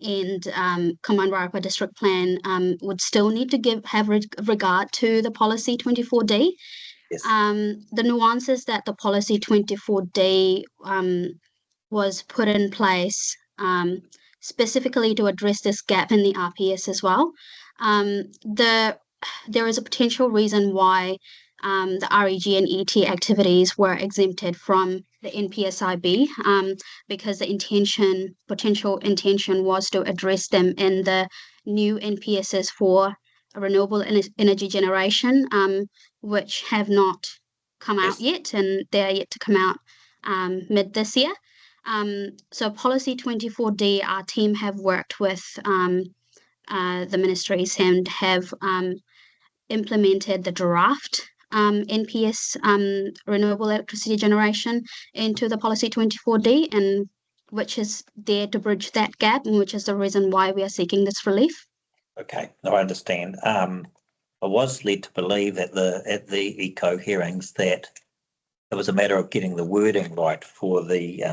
Combined Wairarapa District Plan would still need to have regard to the policy 24D. Yes. The nuances that the policy 24D was put in place specifically to address this gap in the RPS as well. There is a potential reason why the REG and ET activities were exempted from the NPSIB because the potential intention was to address them in the new NPSs for renewable energy generation, which have not come out yet, and they are yet to come out mid this year. So policy 24D, our team have worked with the ministries and have implemented the draft NPS renewable electricity generation into the policy 24D, and which is there to bridge that gap, and which is the reason why we are seeking this relief. Okay, no, I understand. I was led to believe at the eco hearings that it was a matter of getting the wording right for the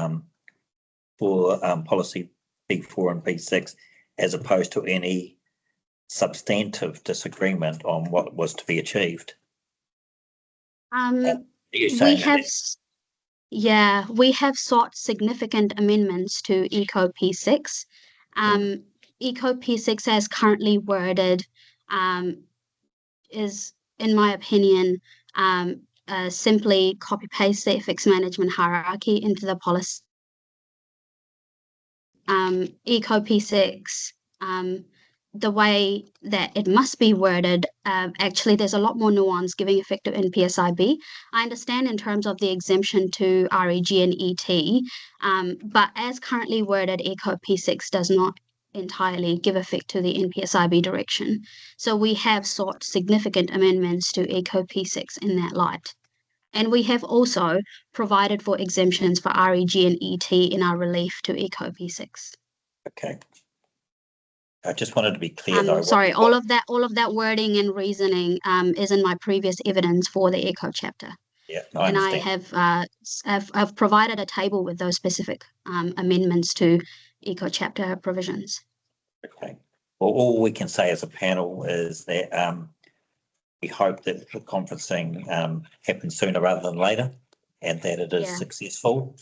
policy B4 and B6, as opposed to any substantive disagreement on what was to be achieved. Are you saying we have sought significant amendments to Eco P6. Eco P6 as currently worded is, in my opinion, simply copy paste the ethics management hierarchy into the policy. Eco P6, the way that it must be worded, actually there's a lot more nuance giving effect to NPSIB. I understand in terms of the exemption to REG and ET, but as currently worded, Eco P6 does not entirely give effect to the NPSIB direction. So we have sought significant amendments to Eco P6 in that light. And we have also provided for exemptions for REG and ET in our relief to Eco P6. Okay. I just wanted to be clear though. Sorry, all of that wording and reasoning is in my previous evidence for the Eco chapter. Yeah, I understand. I have I've provided a table with those specific amendments to Eco chapter provisions. Okay. Well, all we can say as a panel is that we hope that the conferencing happens sooner rather than later, and that it is successful,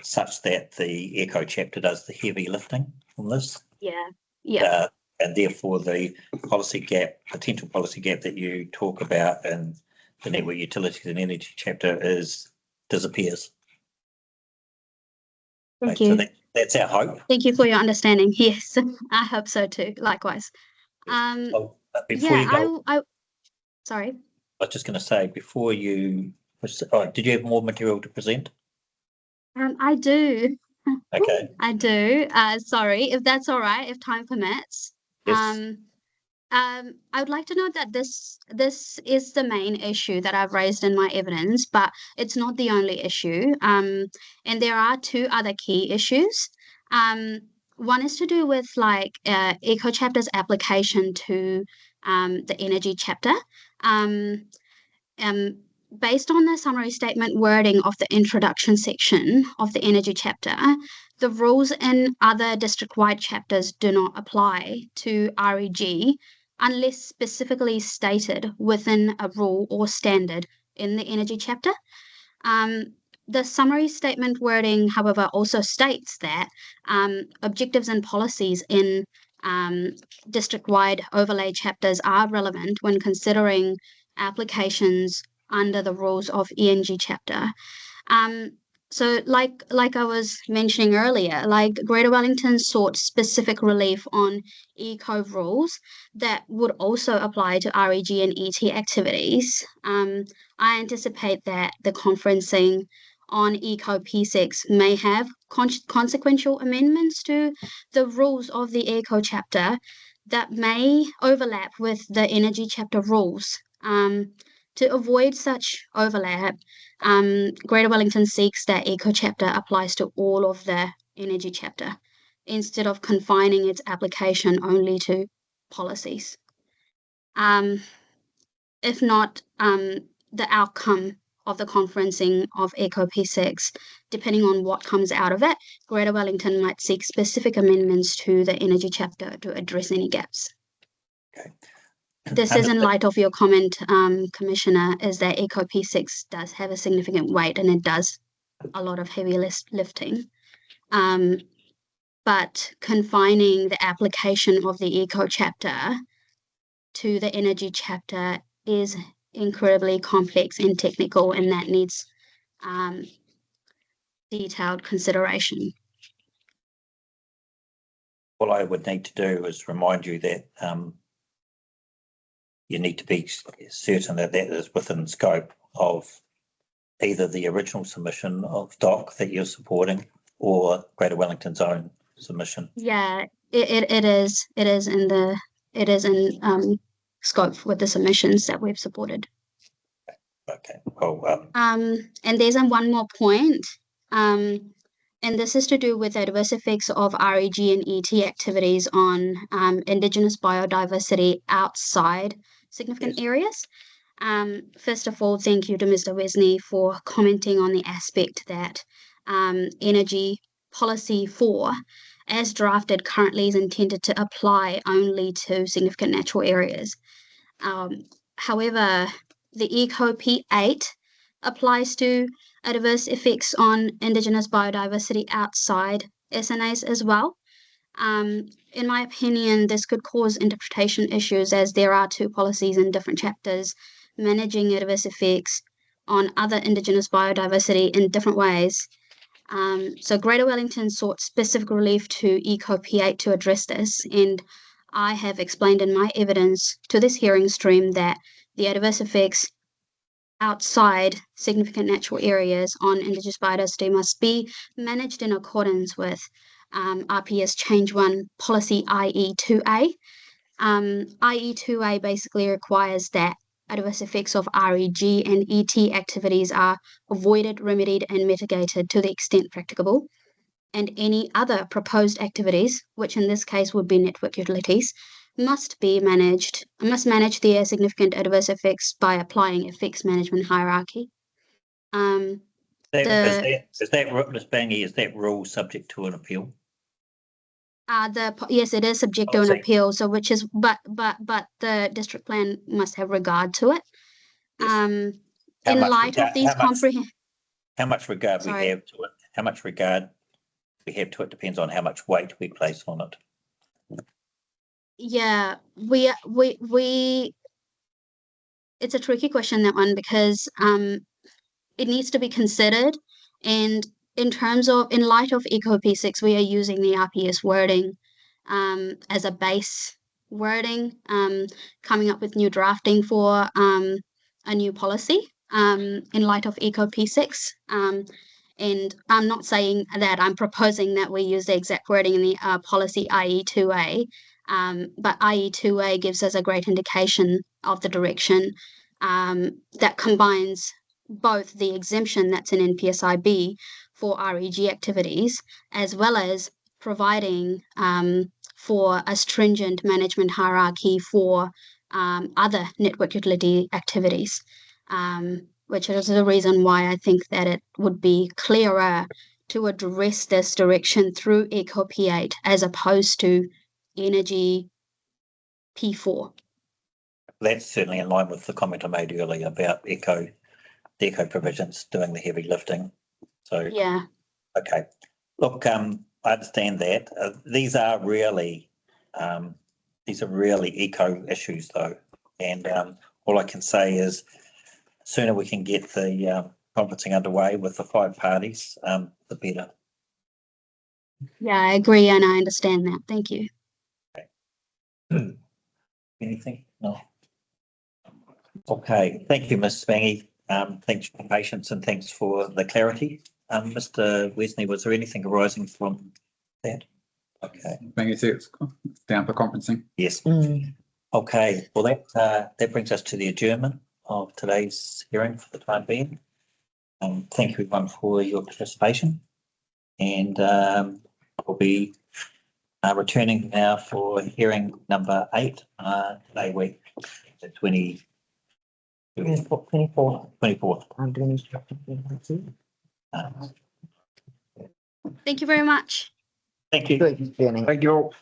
such that the Eco chapter does the heavy lifting on this. Yeah. And therefore the potential policy gap that you talk about in the network utilities and energy chapter disappears. Thank you. So that's our hope. Thank you for your understanding. Yes, I hope so too. Likewise. Before you go, sorry. I was just going to say before you. Did you have more material to present? I do. Okay. I do. Sorry, if that's all right, if time permits. Yes. I would like to note that this is the main issue that I've raised in my evidence, but it's not the only issue. And there are two other key issues. One is to do with Eco chapter's application to the energy chapter. Based on the summary statement wording of the introduction section of the energy chapter, the rules in other district-wide chapters do not apply to REG unless specifically stated within a rule or standard in the energy chapter. The summary statement wording, however, also states that objectives and policies in district-wide overlay chapters are relevant when considering applications under the rules of ENG chapter. So like I was mentioning earlier, Greater Wellington sought specific relief on eco rules that would also apply to REG and ET activities. I anticipate that the conferencing on Eco P6 may have consequential amendments to the rules of the Eco chapter that may overlap with the energy chapter rules. To avoid such overlap, Greater Wellington seeks that Eco chapter applies to all of the energy chapter instead of confining its application only to policies. If not, the outcome of the conferencing of Eco P6, depending on what comes out of it, Greater Wellington might seek specific amendments to the energy chapter to address any gaps. Okay. This is in light of your comment, Commissioner, is that Eco P6 does have a significant weight and it does a lot of heavy lifting. But confining the application of the Eco chapter to the energy chapter is incredibly complex and technical, and that needs detailed consideration. What I would need to do is remind you that you need to be certain that that is within scope of either the original submission of DOC that you're supporting or Greater Wellington's own submission. Yeah, it is in scope with the submissions that we've supported. Okay, well, And there's one more point. And this is to do with adverse effects of REG and ET activities on Indigenous biodiversity outside significant areas. First of all, thank you to Mr. Wesney for commenting on the aspect that Energy Policy 4, as drafted currently, is intended to apply only to significant natural areas. However, the Eco P8 applies to adverse effects on Indigenous biodiversity outside SNAs as well. In my opinion, this could cause interpretation issues as there are two policies in different chapters managing adverse effects on other Indigenous biodiversity in different ways. So Greater Wellington sought specific relief to Eco P8 to address this, and I have explained in my evidence to this hearing stream that the adverse effects outside significant natural areas on Indigenous biodiversity must be managed in accordance with RPS Change 1 Policy IE2A. IE2A basically requires that adverse effects of REG and ET activities are avoided, remedied, and mitigated to the extent practicable. And any other proposed activities, which in this case would be network utilities, must manage their significant adverse effects by applying effects management hierarchy. is that Ms. Bangy, is that rule subject to an appeal? Yes, it is subject to an appeal. So which is but the district plan must have regard to it. Yes. In light of these how much regard we have to it? How much regard we have to it depends on how much weight we place on it. Yeah, we it's a tricky question, that one, because it needs to be considered, and in light of Eco P6, we are using the RPS wording as a base wording, coming up with new drafting for a new policy in light of Eco P6. And I'm not saying that I'm proposing that we use the exact wording in the policy IE2A, but IE2A gives us a great indication of the direction that combines both the exemption that's in NPSIB for REG activities, as well as providing for a stringent management hierarchy for other network utility activities, which is the reason why I think that it would be clearer to address this direction through Eco P8 as opposed to Energy P4. That's certainly in line with the comment I made earlier about the eco provisions doing the heavy lifting. So yeah. Okay. Look, I understand that. These are really eco issues though. And all I can say is sooner we can get the conferencing underway with the 5 parties, the better. Yeah, I agree, and I understand that. Thank you. Okay. Anything? No. Okay. Thank you, Ms. Spangy. Thanks for your patience and thanks for the clarity. Mr. Wesney, was there anything arising from that? Okay. It's down for conferencing. Yes. Okay. Well, that brings us to the adjournment of today's hearing for the time being. Thank you everyone for your participation, and we'll be returning now for hearing number 8 today week, the 24th. I'm doing instruction. Thank you very much. Thank you. Good, Jenny. Thank you all.